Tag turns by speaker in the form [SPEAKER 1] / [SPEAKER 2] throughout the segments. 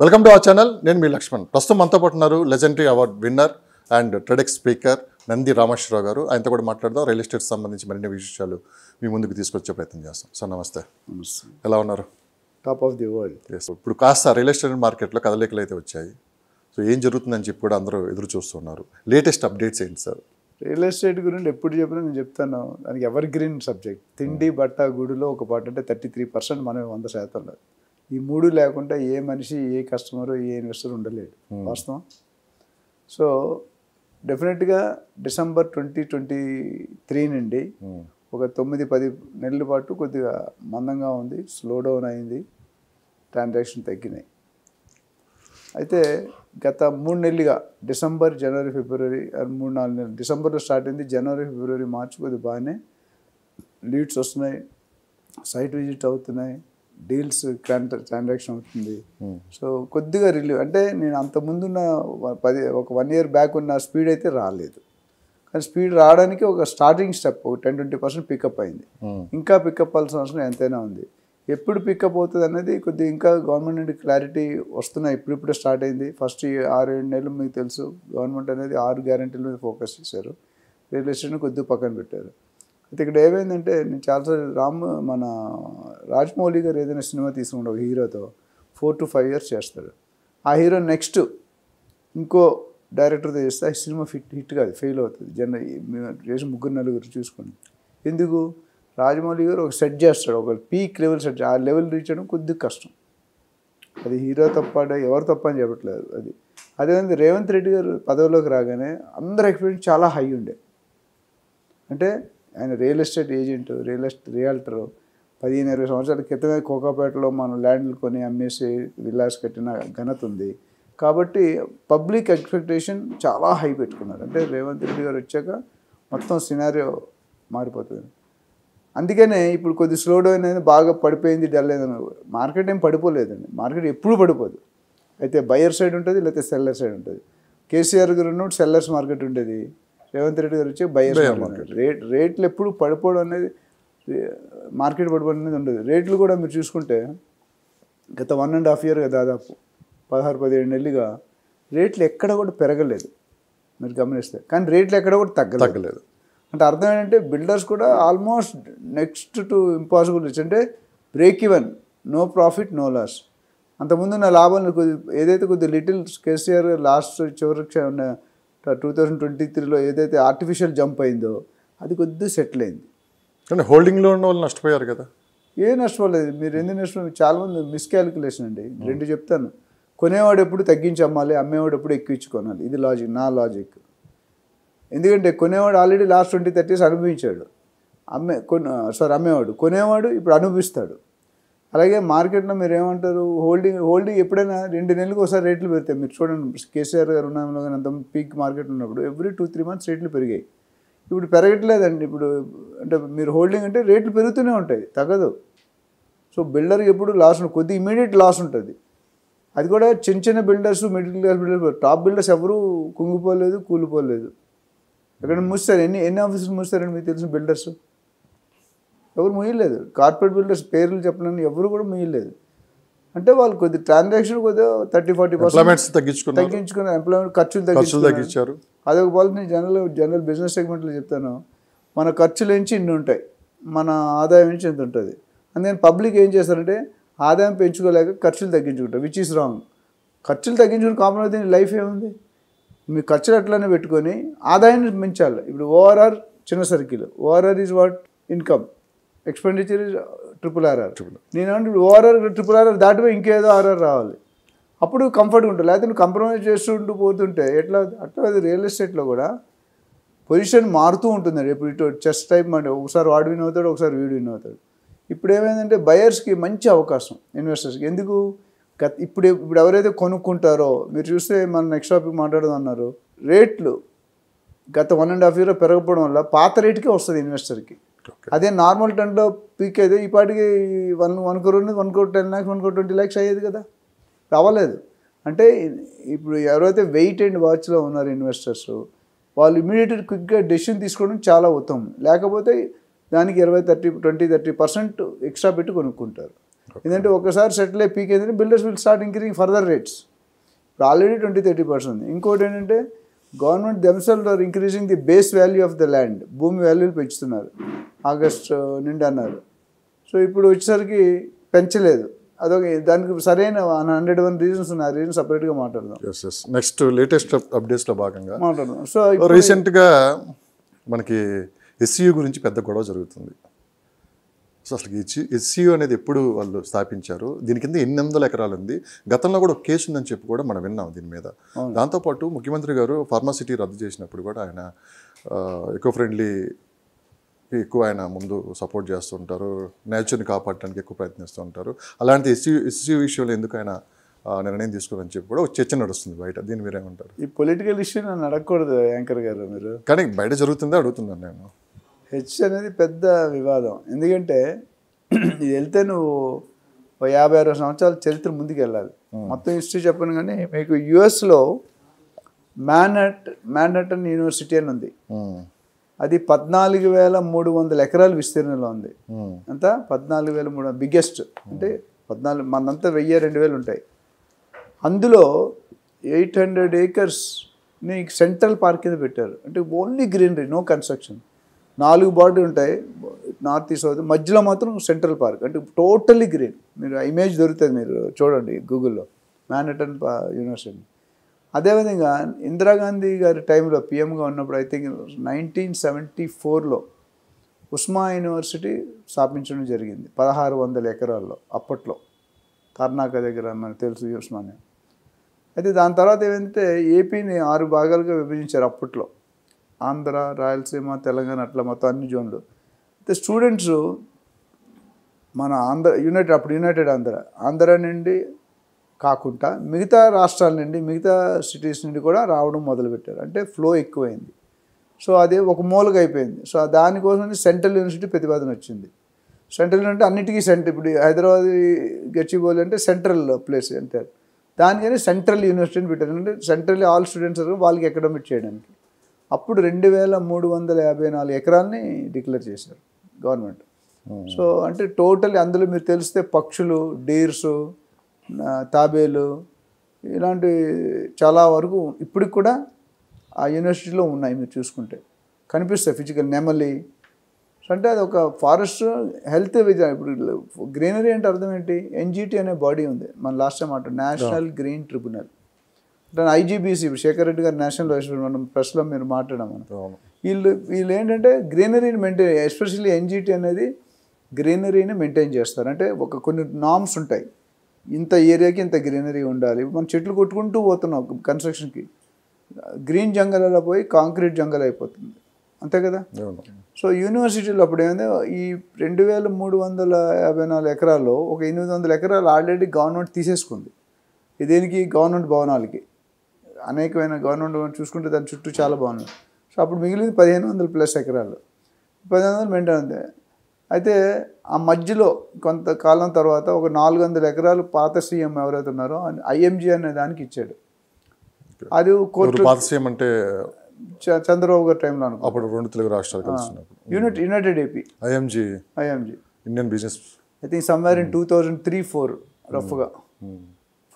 [SPEAKER 1] Welcome to our channel. నేను మీ లక్ష్మణ్. ప్రస్తుతం మనతో పాటు ఉన్నారు legendary award winner and TEDx speaker Nandi Rameshwar Rao గారు. ఆయనతో కూడా మాట్లాడదాం. రియల్ ఎస్టేట్ సంబంధించి మరిన్ని విషయాలు మీ ముందుకు తీసుకొచ్చే ప్రయత్నం చేస్తాం. సార్ నమస్తే. ఎలా ఉన్నారు?
[SPEAKER 2] Top of the world.
[SPEAKER 1] ఇప్పుడు కాస్త రియల్ ఎస్టేట్ మార్కెట్లో కదలికలు అయితే వచ్చాయి. సో ఏం జరుగుతుందని చెప్పి కూడా అందరూ ఎదురు చూస్తున్నారు. లేటెస్ట్ అప్డేట్స్ ఏంటి సార్?
[SPEAKER 2] రియల్ ఎస్టేట్ గురించి ఎప్పుడు చెప్పినా నేను చెప్తాను, దానికి ఎవర్ గ్రీన్ సబ్జెక్ట్. తిండి బట్ట గుడిలో ఒక పాట అంటే 33% మనమే 100%. ఈ మూడు లేకుండా ఏ మనిషి, ఏ కస్టమరు, ఏ ఇన్వెస్టర్ ఉండలేడు వాస్తవం. సో డెఫినెట్గా డిసెంబర్ 2023 నుండి ఒక 9-10 నెలల పాటు కొద్దిగా మందంగా ఉంది, స్లో డౌన్ అయింది, ట్రాన్సాక్షన్ తగ్గినాయి. అయితే గత 3 నెలలుగా డిసెంబర్, జనవరి, ఫిబ్రవరి 3-4 నెలలు, డిసెంబర్లో స్టార్ట్ అయింది, జనవరి, ఫిబ్రవరి, మార్చి కొద్దిగా బాగానే లీడ్స్ వస్తున్నాయి, సైట్ విజిట్ అవుతున్నాయి, డీల్స్ ట్రాన్సాక్షన్ అవుతుంది. సో కొద్దిగా రిలీవ్ అంటే నేను అంతకుముందున్న ఒక 1 year బ్యాక్ ఉన్న స్పీడ్ అయితే రాలేదు, కానీ స్పీడ్ రావడానికి ఒక స్టార్టింగ్ స్టెప్ 10-20% పికప్ అయింది. ఇంకా పికప్ అవ్వాల్సిన అవసరం ఎంతైనా ఉంది. ఎప్పుడు పికప్ అవుతుంది అనేది కొద్దిగా ఇంకా గవర్నమెంట్ నుండి క్లారిటీ వస్తున్నాయి. ఇప్పుడిప్పుడే స్టార్ట్ అయింది. ఫస్ట్ 6-7 నెలలు మీకు తెలుసు, గవర్నమెంట్ అనేది 6 గ్యారెంటీల మీద ఫోకస్ చేశారు, రియల్ ఎస్టేట్ని కొద్దిగా పక్కన పెట్టారు. అయితే ఇక్కడ ఏమైందంటే, నేను చాలాసార్లు మన రాజమౌళి గారు ఏదైనా సినిమా తీసుకుంటే ఒక హీరోతో 4 to 5 years చేస్తాడు. ఆ హీరో నెక్స్ట్ ఇంకో డైరెక్టర్తో చేస్తే ఆ సినిమా హిట్ కాదు, ఫెయిల్ అవుతుంది. చేసి 3-4 చూసుకోండి. ఎందుకు? రాజమౌళి గారు ఒక సెట్ చేస్తాడు, ఒక పీక్ లెవెల్ సెట్. ఆ లెవెల్ రీచ్ చేయడం కొద్దిగా కష్టం. అది హీరో తప్ప, ఎవరు తప్ప అని చెప్పట్లేదు. అదేవిధంగా రేవంత్ రెడ్డి గారు పదవిలోకి రాగానే అందరి ఎక్స్పీరియన్స్ చాలా హై ఉండే. అంటే ఆయన రియల్ ఎస్టేట్ ఏజెంట్, రియల్టరు. 15-20 సంవత్సరాల క్రితమే కోకాపేటలో మనం ల్యాండ్లు కొని అమ్మేసి విల్లాస్ కట్టిన ఘనత ఉంది. కాబట్టి పబ్లిక్ ఎక్స్పెక్టేషన్ చాలా హై పెట్టుకున్నారు. అంటే రేవంత్ రెడ్డి గారు వచ్చాక మొత్తం సినారియో మారిపోతుంది. అందుకనే ఇప్పుడు కొద్ది స్లో డౌన్ అనేది బాగా పడిపోయింది, డల్ అయింది. మార్కెట్ ఏం పడిపోలేదండి, మార్కెట్ ఎప్పుడు పడిపోదు. అయితే బయర్ సైడ్ ఉంటుంది, లేకపోతే సెల్లర్ సైడ్ ఉంటుంది. కేసీఆర్ గారు ఉన్నప్పుడు సెల్లర్స్ మార్కెట్ ఉండేది, రేవంత్ రెడ్డి గారు వచ్చి బయర్ మార్కెట్. రేట్లు ఎప్పుడు పడిపోవడం అనేది, మార్కెట్ పడిపోవడం అనేది ఉండదు. రేట్లు కూడా మీరు చూసుకుంటే గత 1.5 year దాదాపు 16-17 నెలలుగా రేట్లు ఎక్కడ కూడా పెరగలేదు మీరు గమనిస్తే, కానీ రేట్లు ఎక్కడ కూడా తగ్గలేదు. అంటే అర్థం ఏంటంటే బిల్డర్స్ కూడా almost next to impossible reach, అంటే break even, no profit no loss. అంతకుముందు నా లాభాలు ఏదైతే కొద్దిగా లిటిల్ కేసీఆర్ లాస్ట్ చివరికి 2023లో ఏదైతే ఆర్టిఫిషియల్ జంప్ అయిందో అది కొద్దిగా సెటిల్ అయింది.
[SPEAKER 1] కానీ హోల్డింగ్లో ఉన్న వాళ్ళు నష్టపోయారు కదా.
[SPEAKER 2] ఏ నష్టపోలేదు. మీరు ఎందుకు నష్టపోలేదు? చాలామంది మిస్కాలిక్యులేషన్ అండి. 2 చెప్తాను. కొనేవాడు ఎప్పుడు తగ్గించి అమ్మాలి, అమ్మేవాడు ఎప్పుడు ఎక్కించి కొనాలి. ఇది లాజిక్, నా లాజిక్. ఎందుకంటే కొనేవాడు ఆల్రెడీ లాస్ట్ 20-30 years అనుభవించాడు. అమ్మేవాడు, కొనేవాడు ఇప్పుడు అనుభవిస్తాడు. అలాగే మార్కెట్లో మీరు ఏమంటారు, హోల్డింగ్ ఎప్పుడైనా 2 నెలలకు ఒకసారి రేట్లు పెడతాయి. మీరు చూడండి, కేసీఆర్ గారు ఉన్నాలో కానీ అంత పీక్ మార్కెట్ ఉన్నప్పుడు ఎవ్రీ 2-3 months రేట్లు పెరిగాయి. ఇప్పుడు పెరగట్లేదండి. ఇప్పుడు అంటే మీరు హోల్డింగ్ అంటే రేట్లు పెరుగుతూనే ఉంటాయి, తగ్గదు. సో బిల్డర్కి ఎప్పుడు లాస్ ఉంటుంది, కొద్ది ఇమీడియట్ లాస్ ఉంటుంది. అది కూడా చిన్న builders, middle class builders. Top builders ఎవరూ కుంగిపోలేదు, కూలిపోలేదు. ఎక్కడ మూస్తారు? ఎన్ని ఆఫీసులు మూస్తారండి మీకు తెలిసిన బిల్డర్స్? ఎవరు ముయ్యలేదు. కార్పొరేట్ బిల్డర్స్ పేర్లు చెప్పడానికి ఎవరు కూడా ముయ్యలేదు. అంటే వాళ్ళు కొద్ది ట్రాన్సాక్షన్ కొద్దిగా 30-40% తగ్గించుకున్న ఎంప్లాయ్మెంట్ ఖర్చులు తగ్గించారు. అదొక పాలసీ. జనరల్ బిజినెస్ సెగ్మెంట్లో చెప్తాను, మన ఖర్చుల నుంచి ఇన్ని ఉంటాయి, మన ఆదాయం నుంచి ఎంత ఉంటుంది. అందుకని పబ్లిక్ ఏం చేస్తారంటే ఆదాయం పెంచుకోలేక ఖర్చులు తగ్గించుకుంటారు, విచ్ ఈస్ రాంగ్. ఖర్చులు తగ్గించుకుని కామన్ దీని లైఫ్ ఏముంది? మీ ఖర్చులు అట్లనే పెట్టుకొని ఆదాయాన్ని పెంచాలి. ఇప్పుడు ఓఆర్ఆర్ చిన్న circle, ORR is what? Income. Expenditure is RRR. నేనేమంటే ఇప్పుడు ఓఆర్ఆర్ RRR దాటిపోయి ఇంకేదో ఆర్ఆర్ రావాలి, అప్పుడు కంఫర్ట్గా ఉంటుంది. లేకపోతే నువ్వు కంప్రమైజ్ చేస్తుంటూ పోతుంటే ఎట్లా? అట్లా అది రియల్ ఎస్టేట్లో కూడా పొజిషన్ మారుతూ ఉంటుంది. ఇప్పుడు ఇటు చెస్ టైప్ అంటే ఒకసారి వాడు విన్ అవుతాడు, ఒకసారి వీడు విన్ అవుతాడు. ఇప్పుడు ఏమైందంటే బయర్స్కి మంచి అవకాశం, ఇన్వెస్టర్స్కి. ఎందుకు? ఇప్పుడు ఎవరైతే కొనుక్కుంటారో, మీరు చూస్తే మన నెక్స్ట్ టాపిక్ మాట్లాడదన్నారు, రేట్లు గత 1.5 year పెరగకపోవడం వల్ల పాత రేటుకే వస్తుంది ఇన్వెస్టర్కి. అదే నార్మల్ టైంలో పీక్ అయితే ఈ పాటికి 1 crore ఉంది, 1 crore 10 lakhs, 1 crore 20 lakhs అయ్యేది కదా, రావలేదు. అంటే ఇప్పుడు ఎవరైతే వెయిట్ అండ్ వాచ్లో ఉన్నారు ఇన్వెస్టర్స్, వాళ్ళు ఇమీడియట్గా క్విక్గా డెసిషన్ తీసుకోవడం చాలా ఉత్తమం. లేకపోతే దానికి 20-30% ఎక్స్ట్రా పెట్టి కొనుక్కుంటారు. ఎందుకంటే ఒకసారి సెటిల్ అయ్యి పీక్ ఏంటంటే builders will start increasing further rates. ఇప్పుడు ఆల్రెడీ 20-30% ఉంది. ఇంకోటి ఏంటంటే government themselves are increasing the base value of the land, భూమి వాల్యూలు పెంచుతున్నారు ఆగస్ట్ నుండి అన్నారు. సో ఇప్పుడు వచ్చేసరికి పెంచలేదు. అదొక దానికి సరైన 101 రీజన్స్ ఉన్నాయి. ఆ రీజన్ సపరేట్గా మాట్లాడదాం.
[SPEAKER 1] నెక్స్ట్ లేటెస్ట్ అప్డేట్స్లో భాగంగా
[SPEAKER 2] మాట్లాడదాం. సో
[SPEAKER 1] రీసెంట్గా మనకి ఎస్సీయూ గురించి పెద్ద గొడవ జరుగుతుంది. సో అసలు ఎస్సీయూ అనేది ఎప్పుడు వాళ్ళు స్థాపించారు, దీని కింద 800 ఎకరాలు ఉంది, గతంలో కూడా ఒక కేసు ఉందని చెప్పి కూడా మనం విన్నాం దీని మీద. దాంతోపాటు ముఖ్యమంత్రి గారు ఫార్మాసిటీ రద్దు చేసినప్పుడు కూడా ఆయన ఎకో ఫ్రెండ్లీ ఎక్కువ ఆయన ముందు సపోర్ట్ చేస్తుంటారు, నేచర్ని కాపాడటానికి ఎక్కువ ప్రయత్నిస్తూ ఉంటారు. అలాంటి ఎస్సీ విషయంలో ఎందుకు ఆయన నిర్ణయం తీసుకోవాలని చెప్పి కూడా ఒక చర్చ నడుస్తుంది బయట. దీన్ని మీరేమంటారు?
[SPEAKER 2] ఈ పొలిటికల్ ఇష్యూ నన్ను అడగకూడదు యాంకర్ గారు మీరు,
[SPEAKER 1] కానీ బయట జరుగుతుందే అడుగుతున్నాను నేను.
[SPEAKER 2] హెచ్ అనేది పెద్ద వివాదం. ఎందుకంటే ఇది వెళ్తే నువ్వు 50-60 సంవత్సరాల చరిత్ర ముందుకు వెళ్ళాలి. మొత్తం హిస్టరీ చెప్పను కానీ మీకు యుఎస్లో మ్యాన్హట్టన్ యూనివర్సిటీ అని ఉంది. అది 14,300 ఎకరాల విస్తీర్ణంలో ఉంది. అంత 14,300 బిగ్గెస్ట్. అంటే 14 మనంతా 1000-2000 ఉంటాయి. అందులో 800 acresని సెంట్రల్ పార్క్ కింద పెట్టారు. అంటే only greenery, no construction. 4 border ఉంటాయి, నార్త్ ఈస్ట్ సౌత్, మధ్యలో మాత్రం సెంట్రల్ పార్క్, అంటే టోటల్లీ గ్రీన్. మీరు ఆ ఇమేజ్ దొరుకుతుంది, మీరు చూడండి గూగుల్లో, మ్యాన్హట్టన్ యూనివర్సిటీ. అదేవిధంగా ఇందిరాగాంధీ గారి టైంలో పిఎంగా ఉన్నప్పుడు ఐ థింక్ 1974లో ఉస్మా యూనివర్సిటీ స్థాపించడం జరిగింది 1600 ఎకరాల్లో. అప్పట్లో కర్ణాటక దగ్గర మనకు తెలుసు ఉస్మానియా. అయితే దాని తర్వాత ఏమంటే ఏపీని 6 భాగాలుగా విభజించారు అప్పట్లో. ఆంధ్ర, రాయలసీమ, తెలంగాణ, అట్లా మొత్తం అన్ని జోన్లు. అయితే స్టూడెంట్స్ మన యునైటెడ్ ఆంధ్ర నుండి కాకుండా మిగతా రాష్ట్రాల నుండి, మిగతా సిటీస్ నుండి కూడా రావడం మొదలుపెట్టారు. అంటే ఫ్లో ఎక్కువైంది. సో అది ఒక మూలగా అయిపోయింది. సో దానికోసం సెంట్రల్ యూనివర్సిటీ ప్రతిపాదన వచ్చింది. సెంట్రల్ అంటే అన్నిటికీ ఇప్పుడు హైదరాబాద్, గచ్చిబౌలి అంటే సెంట్రల్ ప్లేస్ అంటారు. దానికని సెంట్రల్ యూనివర్సిటీని పెట్టారు. అంటే సెంట్రల్ ఆల్ స్టూడెంట్స్ వాళ్ళకి అకాడమిక్ చేయడానికి. అప్పుడు 2,354 ఎకరాలని డిక్లేర్ చేశారు గవర్నమెంట్. సో అంటే టోటల్ అందులో మీరు తెలిస్తే పక్షులు, డీర్సు, తాబేలు, ఇలాంటి చాలా వరకు ఇప్పటికి కూడా ఆ యూనివర్సిటీలో ఉన్నాయి. మీరు చూసుకుంటే కనిపిస్తాయి ఫిజికల్, నెమలి. అంటే అది ఒక ఫారెస్ట్ హెల్త్ విజన్. ఇప్పుడు గ్రీనరీ అంటే అర్థం ఏంటి? ఎన్జిటి అనే బాడీ ఉంది, మన last time national green tribunal. అంటే ఐజీబీసీ, ఇప్పుడు శేఖర్ రెడ్డి గారు నేషనల్ వైస్ మనం ప్రెస్లో మీరు మాట్లాడాం మనం. వీళ్ళు ఏంటంటే గ్రీనరీని మెయింటైన్, ఎస్పెషల్లీ ఎన్జిటి అనేది గ్రీనరీని మెయింటైన్ చేస్తారు. అంటే కొన్ని నామ్స్ ఉంటాయి, ఇంత ఏరియాకి ఇంత గ్రీనరీ ఉండాలి. మనం చెట్లు కొట్టుకుంటూ పోతున్నాం కన్స్ట్రక్షన్కి, గ్రీన్ జంగల్ అలా పోయి కాంక్రీట్ జంగల్ అయిపోతుంది, అంతే కదా. సో యూనివర్సిటీలో అప్పుడు ఏమైంది, ఈ 2,354 ఎకరాల్లో ఒక 800 ఎకరాలు ఆల్రెడీ గవర్నమెంట్ తీసేసుకుంది. దేనికి? గవర్నమెంట్ భవనాలకి. అనేకమైన గవర్నమెంట్ చూసుకుంటే దాని చుట్టూ చాలా బాగున్నాయి. సో అప్పుడు మిగిలింది 1,500+ ఎకరాలు. 1,500 మెయింటైన్ ఉంది. అయితే ఆ మధ్యలో కొంతకాలం తర్వాత ఒక 400 ఎకరాలు పాత సీఎం ఎవరైతే ఉన్నారో ఐఎంజీ అనే దానికి ఇచ్చాడు. అది కోర్టు
[SPEAKER 1] అంటే
[SPEAKER 2] చంద్రబాబు గారి టైంలో అనుకో,
[SPEAKER 1] అప్పుడు 2 తెలుగు రాష్ట్రాలు కలిసినప్పుడు
[SPEAKER 2] United AP
[SPEAKER 1] IMG Indian business
[SPEAKER 2] I think somewhere in 2003-4 రఫ్గా.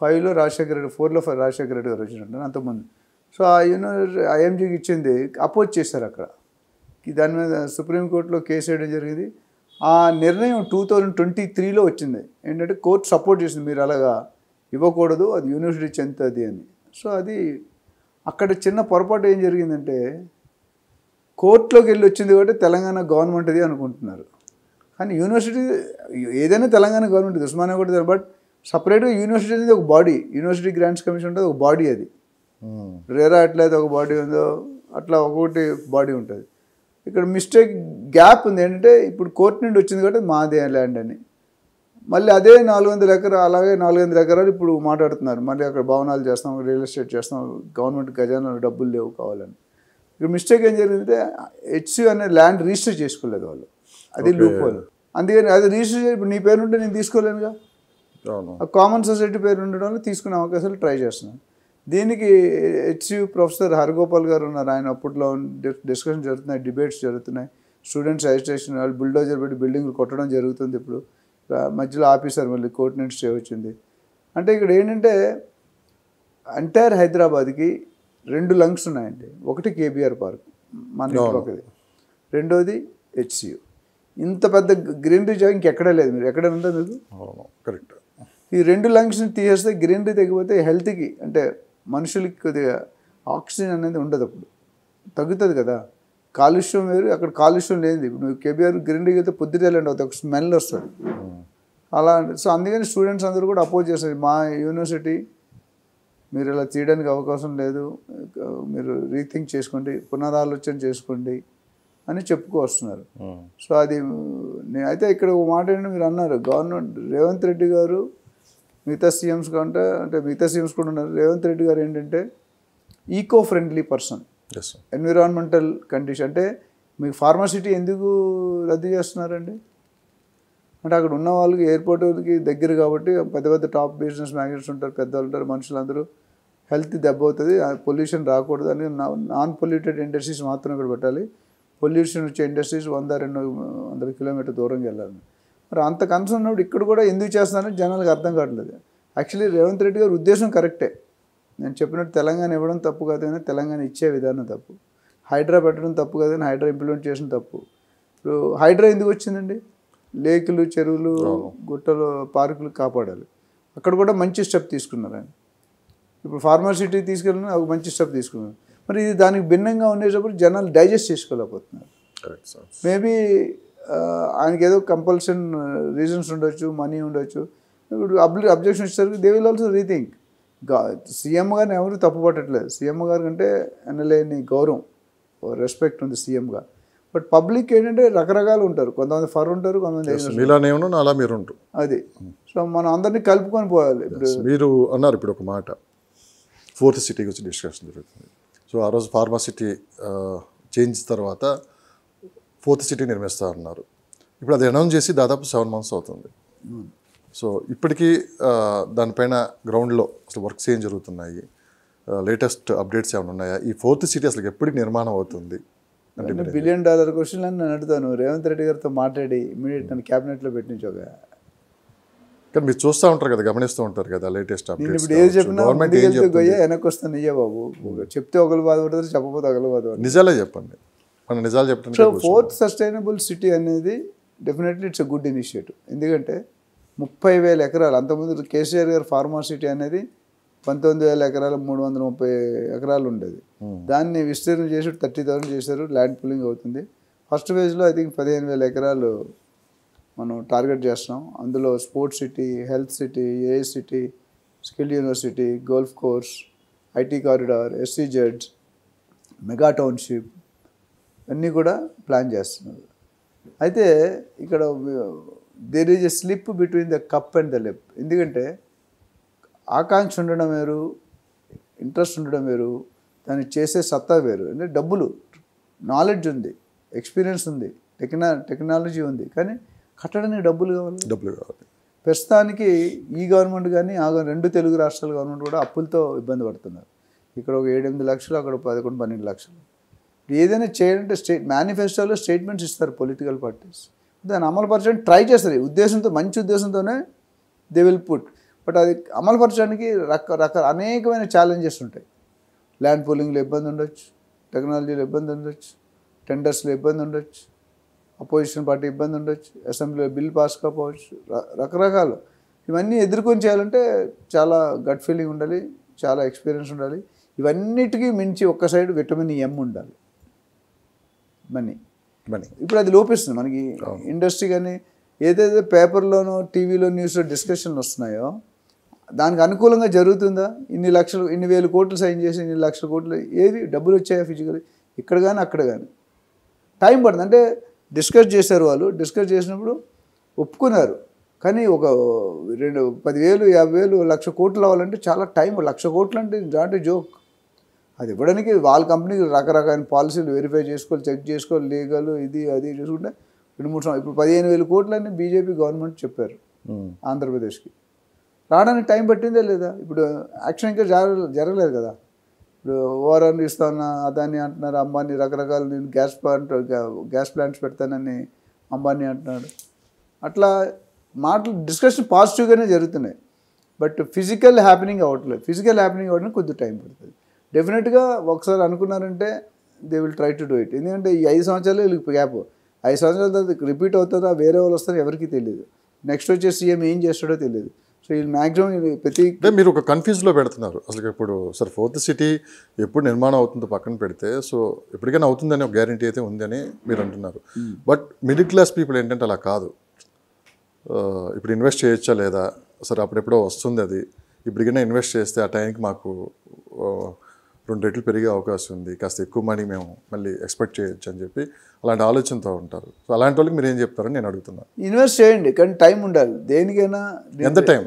[SPEAKER 2] 5లో రాజశేఖర రెడ్డి, 4లో రాజశేఖర రెడ్డి గారు వచ్చినట్టు అంతకుముందు. సో ఆ ఐఎంజీకి ఇచ్చింది అపోజ్ చేశారు అక్కడ. దాని మీద సుప్రీంకోర్టులో కేసు వేయడం జరిగింది. ఆ నిర్ణయం 2023లో వచ్చింది. ఏంటంటే కోర్టు సపోర్ట్ చేసింది, మీరు అలాగా ఇవ్వకూడదు, అది యూనివర్సిటీ చెందుతుంది అని. సో అది అక్కడ చిన్న పొరపాటు ఏం జరిగిందంటే, కోర్టులోకి వెళ్ళి వచ్చింది కాబట్టి తెలంగాణ గవర్నమెంట్ది అనుకుంటున్నారు. కానీ యూనివర్సిటీ ఏదైనా తెలంగాణ గవర్నమెంట్, ఉస్మానియా కూడా. బట్ సపరేట్గా యూనివర్సిటీ అనేది ఒక బాడీ, యూనివర్సిటీ గ్రాంట్స్ కమిషన్ ఉంటుంది, ఒక బాడీ. అది రేరా ఎట్లయితే ఒక బాడీ ఉందో అట్లా ఒక్కొక్కటి బాడీ ఉంటుంది. ఇక్కడ మిస్టేక్ గ్యాప్ ఉంది. ఏంటంటే ఇప్పుడు కోర్టు నుండి వచ్చింది కాబట్టి మాదే ల్యాండ్ అని, మళ్ళీ అదే 400 ఎకరాలు, అలాగే 400 ఎకరాలు ఇప్పుడు మాట్లాడుతున్నారు. మళ్ళీ అక్కడ భవనాలు చేస్తాం, రియల్ ఎస్టేట్ చేస్తాం, గవర్నమెంట్ ఖజానాలో డబ్బులు లేవు కావాలని. ఇక్కడ మిస్టేక్ ఏం జరిగిందంటే హెచ్సి అనే ల్యాండ్ రిజిస్టర్ చేసుకోలేదు వాళ్ళు, అది లూప్ హోల్. అందుకని అది రిజిస్టర్ చేసి ఇప్పుడు నీ పేరు ఉంటే నేను తీసుకోలేనుగా. కామన్ సొసైటీ పేరు ఉండడం వల్ల తీసుకునే అవకాశాలు ట్రై చేస్తున్నాను. దీనికి హెచ్సి ప్రొఫెసర్ హరగోపాల్ గారు ఉన్నారు. ఆయన అప్పట్లో డిస్కషన్ జరుగుతున్నాయి, డిబేట్స్ జరుగుతున్నాయి. స్టూడెంట్స్ అజిటేషన్, వాళ్ళు బుల్డోజర్ పెట్టి బిల్డింగ్లు కొట్టడం జరుగుతుంది. ఇప్పుడు మధ్యలో ఆపేశారు, మళ్ళీ కోర్టు నుంచి స్టే వచ్చింది. అంటే ఇక్కడ ఏంటంటే ఎంటైర్ హైదరాబాద్కి 2 లంగ్స్ ఉన్నాయండి. ఒకటి కేబీఆర్ పార్క్ మన ఇంటి పక్కది, రెండోది హెచ్సియు. ఇంత పెద్ద గ్రీనరీ జాగా ఇంకెక్కడా లేదు. మీరు ఎక్కడ ఉందో మీకు
[SPEAKER 1] కరెక్ట్.
[SPEAKER 2] ఈ 2 లంగ్స్ని తీసేస్తే గ్రీనరీ తగ్గిపోతే హెల్త్కి అంటే మనుషులకి కొద్దిగా ఆక్సిజన్ అనేది ఉండదు, అప్పుడు తగ్గుతుంది కదా. కాలుష్యం వేరు, అక్కడ కాలుష్యం లేదు. ఇప్పుడు నువ్వు కేబీఆర్ గ్రీనరీకి అయితే పొద్దుటేలండి అవుతుంది, ఒక స్మెల్ వస్తుంది అలా. సో అందుకని స్టూడెంట్స్ అందరూ కూడా అపోజ్ చేస్తారు, మా యూనివర్సిటీ మీరు ఇలా తీయడానికి అవకాశం లేదు, మీరు రీథింక్ చేసుకోండి, పునరాలోచన చేసుకోండి అని చెప్పుకొస్తున్నారు. సో అది అయితే ఇక్కడ ఒక మాట ఏంటంటే మీరు అన్నారు గవర్నమెంట్ రేవంత్ రెడ్డి గారు మిగతా సీఎంస్ కంటే అంటే మిగతా సీఎంస్ కూడా ఉన్నారు. రేవంత్ రెడ్డి గారు ఏంటంటే eco friendly person, environmental condition. అంటే మీకు ఫార్మాసిటీ ఎందుకు రద్దు చేస్తున్నారండి అంటే అక్కడ ఉన్న వాళ్ళకి ఎయిర్పోర్ట్కి దగ్గర కాబట్టి పెద్ద పెద్ద టాప్ బిజినెస్ మ్యాగ్నెట్స్ ఉంటారు, పెద్దవాళ్ళు ఉంటారు, మనుషులందరూ హెల్త్ దెబ్బ అవుతుంది, పొల్యూషన్ రాకూడదు అని నాన్ పొల్యూటెడ్ ఇండస్ట్రీస్ మాత్రం ఇక్కడ పెట్టాలి. పొల్యూషన్ వచ్చే ఇండస్ట్రీస్ 100-200 కిలోమీటర్ దూరంగా వెళ్ళాలి. మరి అంత కన్సర్న్ ఉన్నప్పుడు ఇక్కడ కూడా ఎందుకు చేస్తున్నారని జనాలకు అర్థం కావట్లేదు. యాక్చువల్లీ రేవంత్ రెడ్డి గారి ఉద్దేశం కరెక్టే, నేను చెప్పినట్టు తెలంగాణ ఇవ్వడం తప్పు కాదు కానీ తెలంగాణ ఇచ్చే విధానం తప్పు, హైడ్రా పెట్టడం తప్పు కాదు కానీ హైడ్రా ఇంప్లిమెంట్ చేసిన తప్పు. ఇప్పుడు హైడ్రా ఎందుకు వచ్చిందండి, లేకులు, చెరువులు, గుట్టలు, పార్కులు కాపాడాలి, అక్కడ కూడా మంచి స్టెప్ తీసుకున్నారు ఆయన. ఇప్పుడు ఫార్మాసిటీ తీసుకెళ్ళిన ఒక మంచి స్టెప్ తీసుకున్నారు. మరి ఇది దానికి భిన్నంగా ఉండేటప్పుడు జనాలు డైజెస్ట్ చేసుకోలేకపోతున్నారు. మేబీ ఆయనకి ఏదో కంపల్షన్ రీజన్స్ ఉండొచ్చు, మనీ ఉండొచ్చు. ఇప్పుడు అబ్జెక్షన్ ఇచ్చారు, they will also rethink. CM గారిని ఎవరు తప్పు పట్టట్లేదు, సీఎం గారి కంటే ఎనలేని గౌరవం, రెస్పెక్ట్ ఉంది సీఎంగా. బట్ పబ్లిక్ ఏంటంటే రకరకాలు ఉంటారు, కొంతమంది ఫర్ ఉంటారు, కొంతమంది
[SPEAKER 1] అలా మీరు ఉంటారు.
[SPEAKER 2] అది సో మనం అందరినీ కలుపుకొని పోవాలి. ఇప్పుడు
[SPEAKER 1] మీరు అన్నారు ఇప్పుడు ఒక మాట, 4th సిటీ గురించి డిస్కషన్ జరుగుతుంది. సో ఆ రోజు ఫార్మాసిటీ చేంజ్ తర్వాత 4th సిటీ నిర్మిస్తా అన్నారు. ఇప్పుడు అది అనౌన్స్ చేసి దాదాపు 7 months అవుతుంది. సో ఇప్పటికీ దానిపైన గ్రౌండ్లో అసలు వర్క్స్ ఏం జరుగుతున్నాయి, లేటెస్ట్ అప్డేట్స్ ఏమైనా ఉన్నాయా, ఈ 4th సిటీ అసలు ఎప్పటికి నిర్మాణం అవుతుంది అంటే
[SPEAKER 2] $1 billion క్వశ్చన్ అని నేను అడుగుతాను. రేవంత్ రెడ్డి గారితో మాట్లాడి ఇమీడియట్ నన్ను క్యాబినెట్లో పెట్టించోగా.
[SPEAKER 1] కానీ మీరు చూస్తూ ఉంటారు కదా, గమనిస్తూ ఉంటారు కదా లేటెస్ట్ అప్డేట్స్.
[SPEAKER 2] ఇప్పుడు ఏది చెప్పినా గొయ్యా వెనక్కి వస్తాను అయ్యా బాబు, చెప్తే ఒకరు బాధపడతారు, చెప్పకపోతే ఒకరు బాధపడతారు.
[SPEAKER 1] నిజాలే చెప్పండి, మన నిజాలు చెప్పండి.
[SPEAKER 2] సో 4th సస్టైనబుల్ సిటీ అనేది definitely it's a good initiative. ఎందుకంటే 30,000 ఎకరాలు, అంతకుముందు కేసీఆర్ గారు ఫార్మా సిటీ అనేది 19,000 ఎకరాలు 330 ఎకరాలు ఉండేది. దాన్ని విస్తీర్ణం చేసి 30,000 చేశారు, ల్యాండ్ పూలింగ్ అవుతుంది. ఫస్ట్ ఫేజ్లో ఐ థింక్ 15,000 ఎకరాలు మనం టార్గెట్ చేస్తున్నాం. అందులో sports city, health city, AA city, skill university, golf course, IT corridor, SEZ, mega township అన్నీ కూడా ప్లాన్ చేస్తున్నారు. అయితే ఇక్కడ there is a slip between the cup and the lip. ఎందుకంటే ఆకాంక్ష ఉండడం వేరు, ఇంట్రెస్ట్ ఉండడం వేరు, దాన్ని చేసే సత్తా వేరు. అంటే డబ్బులు, నాలెడ్జ్ ఉంది, ఎక్స్పీరియన్స్ ఉంది, టెక్నాలజీ ఉంది, కానీ కట్టడానికి డబ్బులు కావాలి. ప్రస్తుతానికి ఈ గవర్నమెంట్ కానీ ఆ 2 తెలుగు రాష్ట్రాల గవర్నమెంట్ కూడా అప్పులతో ఇబ్బంది పడుతున్నారు. ఇక్కడ ఒక 7-8 లక్షలు, అక్కడ 11-12 లక్షలు. ఏదైనా చేయాలంటే మేనిఫెస్టోలో స్టేట్మెంట్స్ ఇస్తారు పొలిటికల్ పార్టీస్, దాన్ని అమలుపరచడానికి ట్రై చేస్తారు. ఉద్దేశంతో, మంచి ఉద్దేశంతోనే దే విల్ పుట్. బట్ అది అమలుపరచడానికి అనేకమైన ఛాలెంజెస్ ఉంటాయి. ల్యాండ్ పూలింగ్లో ఇబ్బంది ఉండొచ్చు, టెక్నాలజీలో ఇబ్బంది ఉండొచ్చు, టెండర్స్లో ఇబ్బంది ఉండొచ్చు, అపోజిషన్ పార్టీ ఇబ్బంది ఉండొచ్చు, అసెంబ్లీలో బిల్ పాస్ కాకపోవచ్చు, రకరకాలు. ఇవన్నీ ఎదుర్కొని చేయాలంటే చాలా గట్ ఫీలింగ్ ఉండాలి, చాలా ఎక్స్పీరియన్స్ ఉండాలి. ఇవన్నిటికీ మించి ఒక్క సైడ్ విటమిన్ M ఉండాలి, మనీ. ఇప్పుడు అది లోపిస్తుంది మనకి. ఇండస్ట్రీ కానీ ఏదైతే పేపర్లోనో టీవీలో న్యూస్లో డిస్కషన్లు వస్తున్నాయో దానికి అనుకూలంగా జరుగుతుందా? ఇన్ని లక్షలు, ఇన్ని వేల కోట్లు సైన్ చేసి ఇన్ని లక్షల కోట్లు ఏవి డబ్బులు వచ్చాయా ఫిజికల్? ఇక్కడ కానీ అక్కడ కానీ టైం పడుతుంది. అంటే డిస్కస్ చేశారు వాళ్ళు, డిస్కస్ చేసినప్పుడు ఒప్పుకున్నారు, కానీ ఒక 10,000, 50,000, 1,00,000 కోట్లు అవ్వాలంటే చాలా టైం. 1,00,000 కోట్లు అంటే నాట్ ఏ జోక్. అది ఇవ్వడానికి వాళ్ళ కంపెనీకి రకరకాల పాలసీలు వెరిఫై చేసుకోవాలి, చెక్ చేసుకోవాలి, లీగల్ ఇది అది చూసుకుంటే 2-3 సంవత్సరాలు. ఇప్పుడు 15,000 కోట్లని బీజేపీ గవర్నమెంట్ చెప్పారు ఆంధ్రప్రదేశ్కి. రావడానికి టైం పట్టిందే లేదా? ఇప్పుడు యాక్షన్ ఇంకా జరగలేదు కదా. ఇప్పుడు ఓఆర్ఆర్ ఇస్తాను అదాన్ని అంటున్నారు, అంబానీ రకరకాల నేను గ్యాస్ ప్లాంట్స్ పెడతానని అంబానీ అంటున్నాడు. అట్లా మాటలు డిస్కషన్ పాజిటివ్గానే జరుగుతున్నాయి, బట్ ఫిజికల్ హ్యాపెనింగ్ అవ్వట్లేదు. ఫిజికల్ హ్యాపెనింగ్ అవ్వడానికి కొద్దిగా టైం పడుతుంది. డెఫినెట్గా ఒకసారి అనుకున్నారంటే they will try to do it. ఎందుకంటే ఈ 5 సంవత్సరాలు వీళ్ళకి గ్యాప్, 5 సంవత్సరాల తర్వాత రిపీట్ అవుతుందా, వేరే వాళ్ళు వస్తారో ఎవరికి తెలియదు. నెక్స్ట్ వచ్చే సీఎం ఏం చేస్తాడో తెలియదు. సో వీళ్ళు మ్యాక్సిమం ప్రతి
[SPEAKER 1] అంటే మీరు ఒక కన్ఫ్యూజ్లో పెడుతున్నారు. అసలు ఇప్పుడు సార్ 4th సిటీ ఎప్పుడు నిర్మాణం అవుతుందో పక్కన పెడితే, సో ఎప్పటికైనా అవుతుందని ఒక గ్యారంటీ అయితే ఉందని మీరు అంటున్నారు. బట్ మిడిల్ క్లాస్ పీపుల్ ఏంటంటే అలా కాదు. ఇప్పుడు ఇన్వెస్ట్ చేయొచ్చా లేదా, సరే అప్పుడెప్పుడో వస్తుంది అది, ఇప్పటికైనా ఇన్వెస్ట్ చేస్తే ఆ టైంకి మాకు 2 రెట్లు పెరిగే అవకాశం ఉంది, కాస్త ఎక్కువ మనీ మేము మళ్ళీ ఎక్స్పెక్ట్ చేయొచ్చు అని చెప్పి అలాంటి ఆలోచనతో ఉంటారు. సో అలాంటి వాళ్ళకి మీరు ఏం చెప్తారని నేను అడుగుతున్నాను.
[SPEAKER 2] ఇన్వెస్ట్ చేయండి, కానీ టైం ఉండాలి దేనికైనా.
[SPEAKER 1] ఎంత టైం?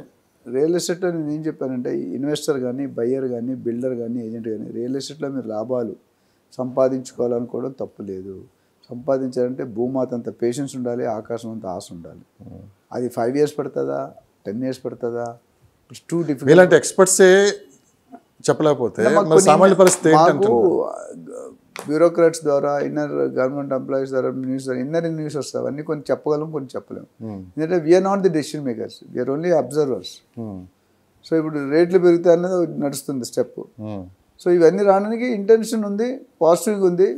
[SPEAKER 2] రియల్ ఎస్టేట్లో నేను ఏం చెప్పానంటే, ఇన్వెస్టర్ కానీ, బయ్యర్ కానీ, బిల్డర్ కానీ, ఏజెంట్ కానీ, రియల్ ఎస్టేట్లో మీరు లాభాలు సంపాదించుకోవాలనుకోవడం తప్పు లేదు. సంపాదించాలంటే భూమాత అంత పేషెన్స్ ఉండాలి, ఆకాశం అంత ఆశ ఉండాలి. అది 5 years పడుతుందా, 10 years పడుతుందా, ఇట్స్ టూ డిఫికల్ట్.
[SPEAKER 1] ఇలాంటి ఎక్స్పర్ట్సే చెప్పలేకపోతే సామాన్య పరిస్థితి ఏంటంటే,
[SPEAKER 2] బ్యూరోక్రాట్స్ ద్వారా, ఇన్నర్ గవర్నమెంట్ ఎంప్లాయీస్ ద్వారా, ఇన్నర్ ఇన్వెస్టర్స్ అవన్నీ కొన్ని చెప్పగలం, కొన్ని చెప్పలేము. ఎందుకంటే we're not the decision makers, we're only observers. So ఇప్పుడు రేట్లు పెరుగుతాయి అన్నది నడుస్తుంది స్టెప్. సో ఇవన్నీ రావడానికి ఇంటెన్షన్ ఉంది, పాజిటివ్గా ఉంది.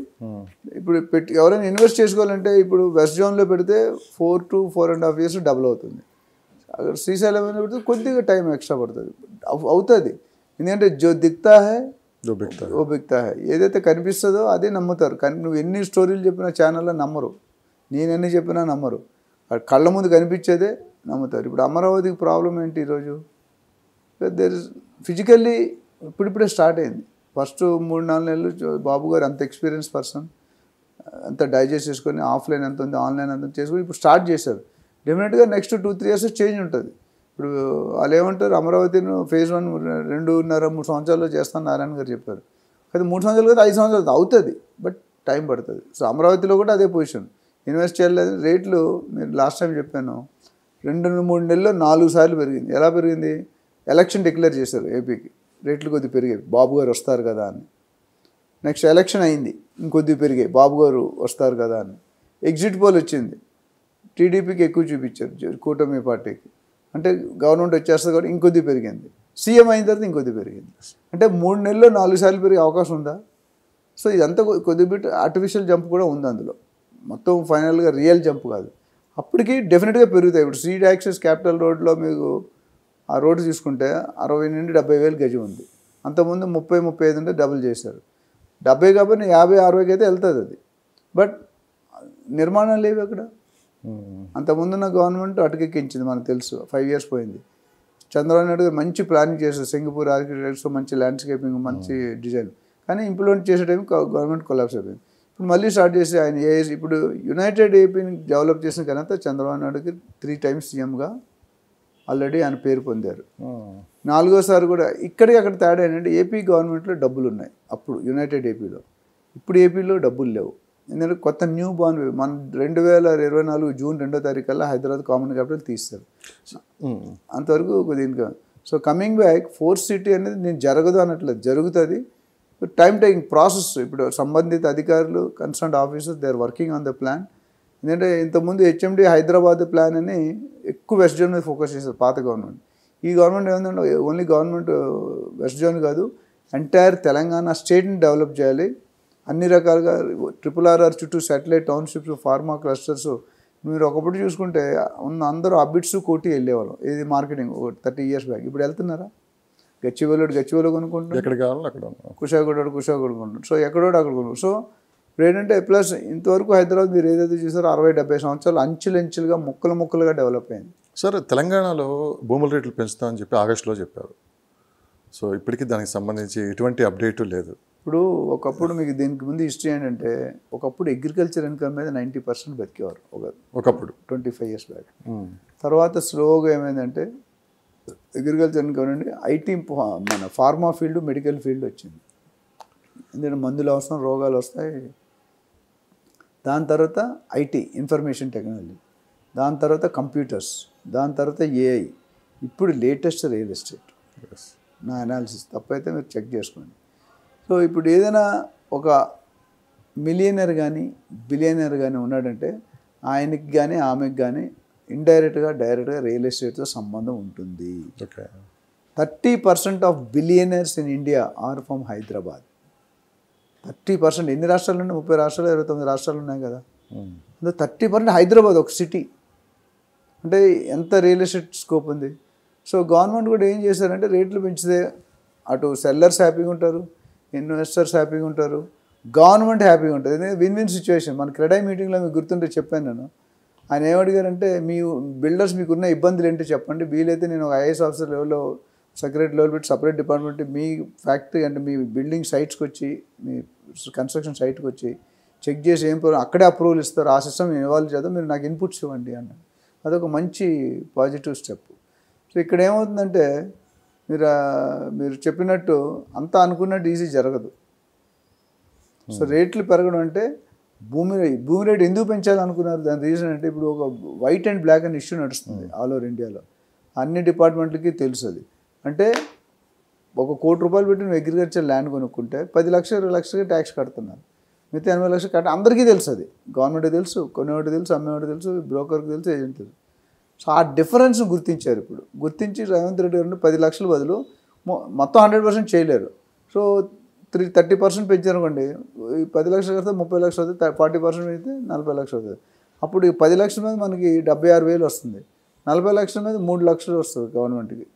[SPEAKER 2] ఇప్పుడు ఎవరైనా ఇన్వెస్ట్ చేసుకోవాలంటే ఇప్పుడు వెస్ట్ జోన్లో పెడితే 4 to 4.5 years డబుల్ అవుతుంది. అక్కడ శ్రీశైలం పెడితే కొద్దిగా టైం ఎక్స్ట్రా పడుతుంది, అవుతుంది. ఎందుకంటే జో దిక్తా హై ఓ బిక్తా హై, ఏదైతే కనిపిస్తుందో అదే నమ్ముతారు. కానీ నువ్వు ఎన్ని స్టోరీలు చెప్పినా ఛానల్లో నమ్మరు, నేను ఎన్ని చెప్పినా నమ్మరు. కళ్ళ ముందు కనిపించేదే నమ్ముతారు. ఇప్పుడు అమరావతికి ప్రాబ్లం ఏంటి ఈరోజు? దేర్ ఇస్ ఫిజికల్లీ ఇప్పుడిప్పుడే స్టార్ట్ అయింది. ఫస్ట్ 3-4 నెలలు బాబు గారు అంత ఎక్స్పీరియన్స్ పర్సన్, అంత డైజెస్ట్ చేసుకొని ఆఫ్లైన్ ఎంత ఉంది, ఆన్లైన్ ఎంత చేసుకొని ఇప్పుడు స్టార్ట్ చేశారు. డెఫినెట్గా నెక్స్ట్ 2-3 years చేంజ్ ఉంటుంది. ఇప్పుడు వాళ్ళు ఏమంటారు, అమరావతిని phase 1 2.5-3 సంవత్సరాల్లో చేస్తాను నారాయణ గారు చెప్పారు. అది 3 సంవత్సరాలు కదా, 5 సంవత్సరాలు అవుతుంది, బట్ టైం పడుతుంది. సో అమరావతిలో కూడా అదే పొజిషన్. ఇన్వెస్ట్ చేయలేదు. రేట్లు మీరు లాస్ట్ టైం చెప్పాను, 2-3 నెలల్లో 4 సార్లు పెరిగింది. ఎలా పెరిగింది? ఎలక్షన్ డిక్లేర్ చేశారు ఏపీకి, రేట్లు కొద్దిగా పెరిగాయి, బాబు గారు వస్తారు కదా అని. నెక్స్ట్ ఎలక్షన్ అయింది, ఇంకొద్ది పెరిగాయి, బాబు గారు వస్తారు కదా అని. ఎగ్జిట్ పోల్ వచ్చింది, టీడీపీకి ఎక్కువ చూపించారు, కూటమి పార్టీకి. అంటే గవర్నమెంట్ వచ్చేస్తుంది కాబట్టి ఇంకొద్ది పెరిగింది. సీఎం అయిన తర్వాత ఇంకొద్ది పెరిగింది. అంటే 3 నెలల్లో 4 సార్లు పెరిగే అవకాశం ఉందా? సో ఇదంతా కొద్ది బిట్ ఆర్టిఫిషియల్ జంప్ కూడా ఉంది అందులో, మొత్తం ఫైనల్గా రియల్ జంప్ కాదు. అప్పటికి డెఫినెట్గా పెరుగుతాయి. ఇప్పుడు సీడ్ యాక్సెస్ క్యాపిటల్ రోడ్లో మీకు ఆ రోడ్డు తీసుకుంటే 60 నుండి 70 గజం ఉంది. అంతకుముందు 30-35 ఉంటే డబుల్ చేశారు. 70 కాబట్టి 50-60కి అయితే వెళ్తుంది అది. బట్ నిర్మాణం లేవు అక్కడ. అంతకుముందున్న గవర్నమెంట్ అటుకెక్కించింది, మనకు తెలుసు. 5 years పోయింది. చంద్రబాబు నాయుడు గారు మంచి ప్లానింగ్ చేశారు, సింగపూర్ ఆర్కిటెక్ట్స్, మంచి ల్యాండ్స్కేపింగ్, మంచి డిజైన్. కానీ ఇంప్లిమెంట్ చేసే టైం గవర్నమెంట్ కొలాప్స్ అయిపోయింది. ఇప్పుడు మళ్ళీ స్టార్ట్ చేసి ఆయన ఇప్పుడు యునైటెడ్ ఏపీని డెవలప్ చేసిన ఘనత చంద్రబాబు నాయుడుకి 3 times సీఎంగా ఆల్రెడీ ఆయన పేరు పొందారు. 4వసారి కూడా. ఇక్కడికి అక్కడ తేడా ఏంటంటే ఏపీ గవర్నమెంట్లో డబ్బులు ఉన్నాయి అప్పుడు యునైటెడ్ ఏపీలో, ఇప్పుడు ఏపీలో డబ్బులు లేవు. ఎందుకంటే కొత్త న్యూ బార్న్ మన 2024 June 2వ తారీఖు కల్లా హైదరాబాద్ కామన్ క్యాపిటల్ తీస్తారు. అంతవరకు దీనికి. So coming back, 4th city అనేది నేను జరగదు అనట్లేదు, జరుగుతుంది. Time taking process. ఇప్పుడు సంబంధిత అధికారులు, concern officers, they are working on the plan. ఎందుకంటే ఇంతకుముందు హెచ్ఎండి హైదరాబాద్ ప్లాన్ అని ఎక్కువ వెస్ట్ జోన్ మీద ఫోకస్ చేశారు పాత గవర్నమెంట్. ఈ గవర్నమెంట్ ఏమంటే ఓన్లీ గవర్నమెంట్ వెస్ట్ జోన్ కాదు, ఎంటైర్ తెలంగాణ స్టేట్ని డెవలప్ చేయాలి. అన్ని రకాలుగా RRR చుట్టూ శాటిలైట్ టౌన్షిప్స్, ఫార్మా క్లస్టర్స్. మీరు ఒకప్పుడు చూసుకుంటే అందరూ అబిట్స్ కోటి వెళ్ళేవాళ్ళం, ఇది మార్కెటింగ్ 30 years బ్యాక్. ఇప్పుడు వెళ్తున్నారా? గచ్చిబౌలి కొనుక్కుంటున్నారు,
[SPEAKER 1] ఎక్కడ కావాలో అక్కడ,
[SPEAKER 2] కుషాగూడ కొనుక్కుంటున్నారు. సో ఎక్కడోడు అక్కడ కొనుక్కుంటారు. సో ఇప్పుడు ఏంటంటే ప్లస్ ఇంతవరకు హైదరాబాద్ మీరు ఏదైతే చూసారో 60-70 సంవత్సరాలు అంచెలుగా ముక్కలుగా డెవలప్ అయింది.
[SPEAKER 1] సార్ తెలంగాణలో భూముల రేట్లు పెంచుతామని చెప్పి ఆగస్టులో చెప్పారు. సో ఇప్పటికీ దానికి సంబంధించి ఎటువంటి అప్డేటు లేదు.
[SPEAKER 2] ఇప్పుడు ఒకప్పుడు మీకు దీనికి ముందు హిస్టరీ ఏంటంటే, ఒకప్పుడు అగ్రికల్చర్ ఇన్కమ్ మీద 90% బతికేవారు
[SPEAKER 1] ఒకప్పుడు
[SPEAKER 2] 25 years బ్యాక్. తర్వాత స్లోగా ఏమైందంటే అగ్రికల్చర్ ఇన్కమ్ నుండి ఐటీ, మన ఫార్మా ఫీల్డ్, మెడికల్ ఫీల్డ్ వచ్చింది. ఎందుకంటే మందులు అవసరం, రోగాలు వస్తాయి. దాని తర్వాత ఐటీ, ఇన్ఫర్మేషన్ టెక్నాలజీ, దాని తర్వాత కంప్యూటర్స్, దాని తర్వాత ఏఐ, ఇప్పుడు లేటెస్ట్ రియల్ ఎస్టేట్. నా అనాలిసిస్ తప్పైతే మీరు చెక్ చేసుకోండి. సో ఇప్పుడు ఏదైనా ఒక మిలియనర్ కానీ బిలియనర్ కానీ ఉన్నాడంటే ఆయనకి కానీ ఆమెకి కానీ ఇండైరెక్ట్గా డైరెక్ట్గా రియల్ ఎస్టేట్తో సంబంధం ఉంటుంది.
[SPEAKER 1] Okay.
[SPEAKER 2] 30% of billionaires in India are from Hyderabad. 30%. ఎన్ని రాష్ట్రాలు ఉన్నాయి? 30 రాష్ట్రాలు, 29 రాష్ట్రాలు ఉన్నాయి కదా. అందులో 30% హైదరాబాద్ ఒక సిటీ. అంటే ఎంత రియల్ ఎస్టేట్ స్కోప్ ఉంది. సో గవర్నమెంట్ కూడా ఏం చేశారంటే రేట్లు పెంచితే అటు సెల్లర్స్ హ్యాపీగా ఉంటారు, ఇన్వెస్టర్స్ హ్యాపీగా ఉంటారు, గవర్నమెంట్ హ్యాపీగా ఉంటుంది. ఇది విన్ విన్ సిచ్యువేషన్. మన క్రెడై మీటింగ్లో మీకు గుర్తుంటే చెప్పాను నేను. ఆయన ఏమడిగారంటే మీ బిల్డర్స్ మీకున్న ఇబ్బందులు ఏంటో చెప్పండి, వీలైతే నేను ఒక ఐఏఎస్ ఆఫీసర్ లెవెల్లో సెక్రటరీ లెవెల్ పెట్టి సపరేట్ డిపార్ట్మెంట్ మీ ఫ్యాక్టరీ అంటే మీ బిల్డింగ్ సైట్స్కి వచ్చి మీ కన్స్ట్రక్షన్ సైట్కి వచ్చి చెక్ చేసి ఏం ప్రాబ్లం అక్కడే అప్రూవల్ ఇస్తారు, ఆ సిస్టమ్ ఇన్వాల్వ్ చేద్దాం, మీరు నాకు ఇన్పుట్స్ ఇవ్వండి అన్నాడు. అదొక మంచి పాజిటివ్ స్టెప్. సో ఇక్కడ ఏమవుతుందంటే మీరు చెప్పినట్టు అంతా అనుకున్నట్టు ఈజీ జరగదు. సో రేట్లు పెరగడం అంటే భూమి రేటు ఎందుకు పెంచాలనుకున్నారు? దాని రీజన్ అంటే ఇప్పుడు ఒక వైట్ అండ్ బ్లాక్ అని ఇష్యూ నడుస్తుంది ఆల్ ఓవర్ ఇండియాలో. అన్ని డిపార్ట్మెంట్లకి తెలుసు అది. అంటే ₹1 కోటి పెట్టి నువ్వు అగ్రికల్చర్ ల్యాండ్ కొనుక్కుంటే 10 లక్షలు 20 లక్షలకి ట్యాక్స్ కడుతున్నారు. మిగతా 80 లక్షలు కట్ట అందరికీ తెలుసు. అది గవర్నమెంట్కి తెలుసు, కొనేవాడికి తెలుసు, అమ్మేవాడికి తెలుసు, బ్రోకర్కి తెలుసు, ఏజెంట్ తెలుసు. సో ఆ డిఫరెన్స్ని గుర్తించారు. ఇప్పుడు గుర్తించి రేవంత్ రెడ్డి గారు 10 లక్షల బదులు మొత్తం 100% చేయలేరు. సో 30% పెంచారనుకోండి, 10 లక్షలు కడితే 30 లక్షలు అవుతుంది, 40% అయితే 40 లక్షలు అవుతుంది. అప్పుడు 10 లక్షల మీద మనకి 76,000 వస్తుంది, 40 లక్షల మీద 3 లక్షలు వస్తుంది గవర్నమెంట్కి.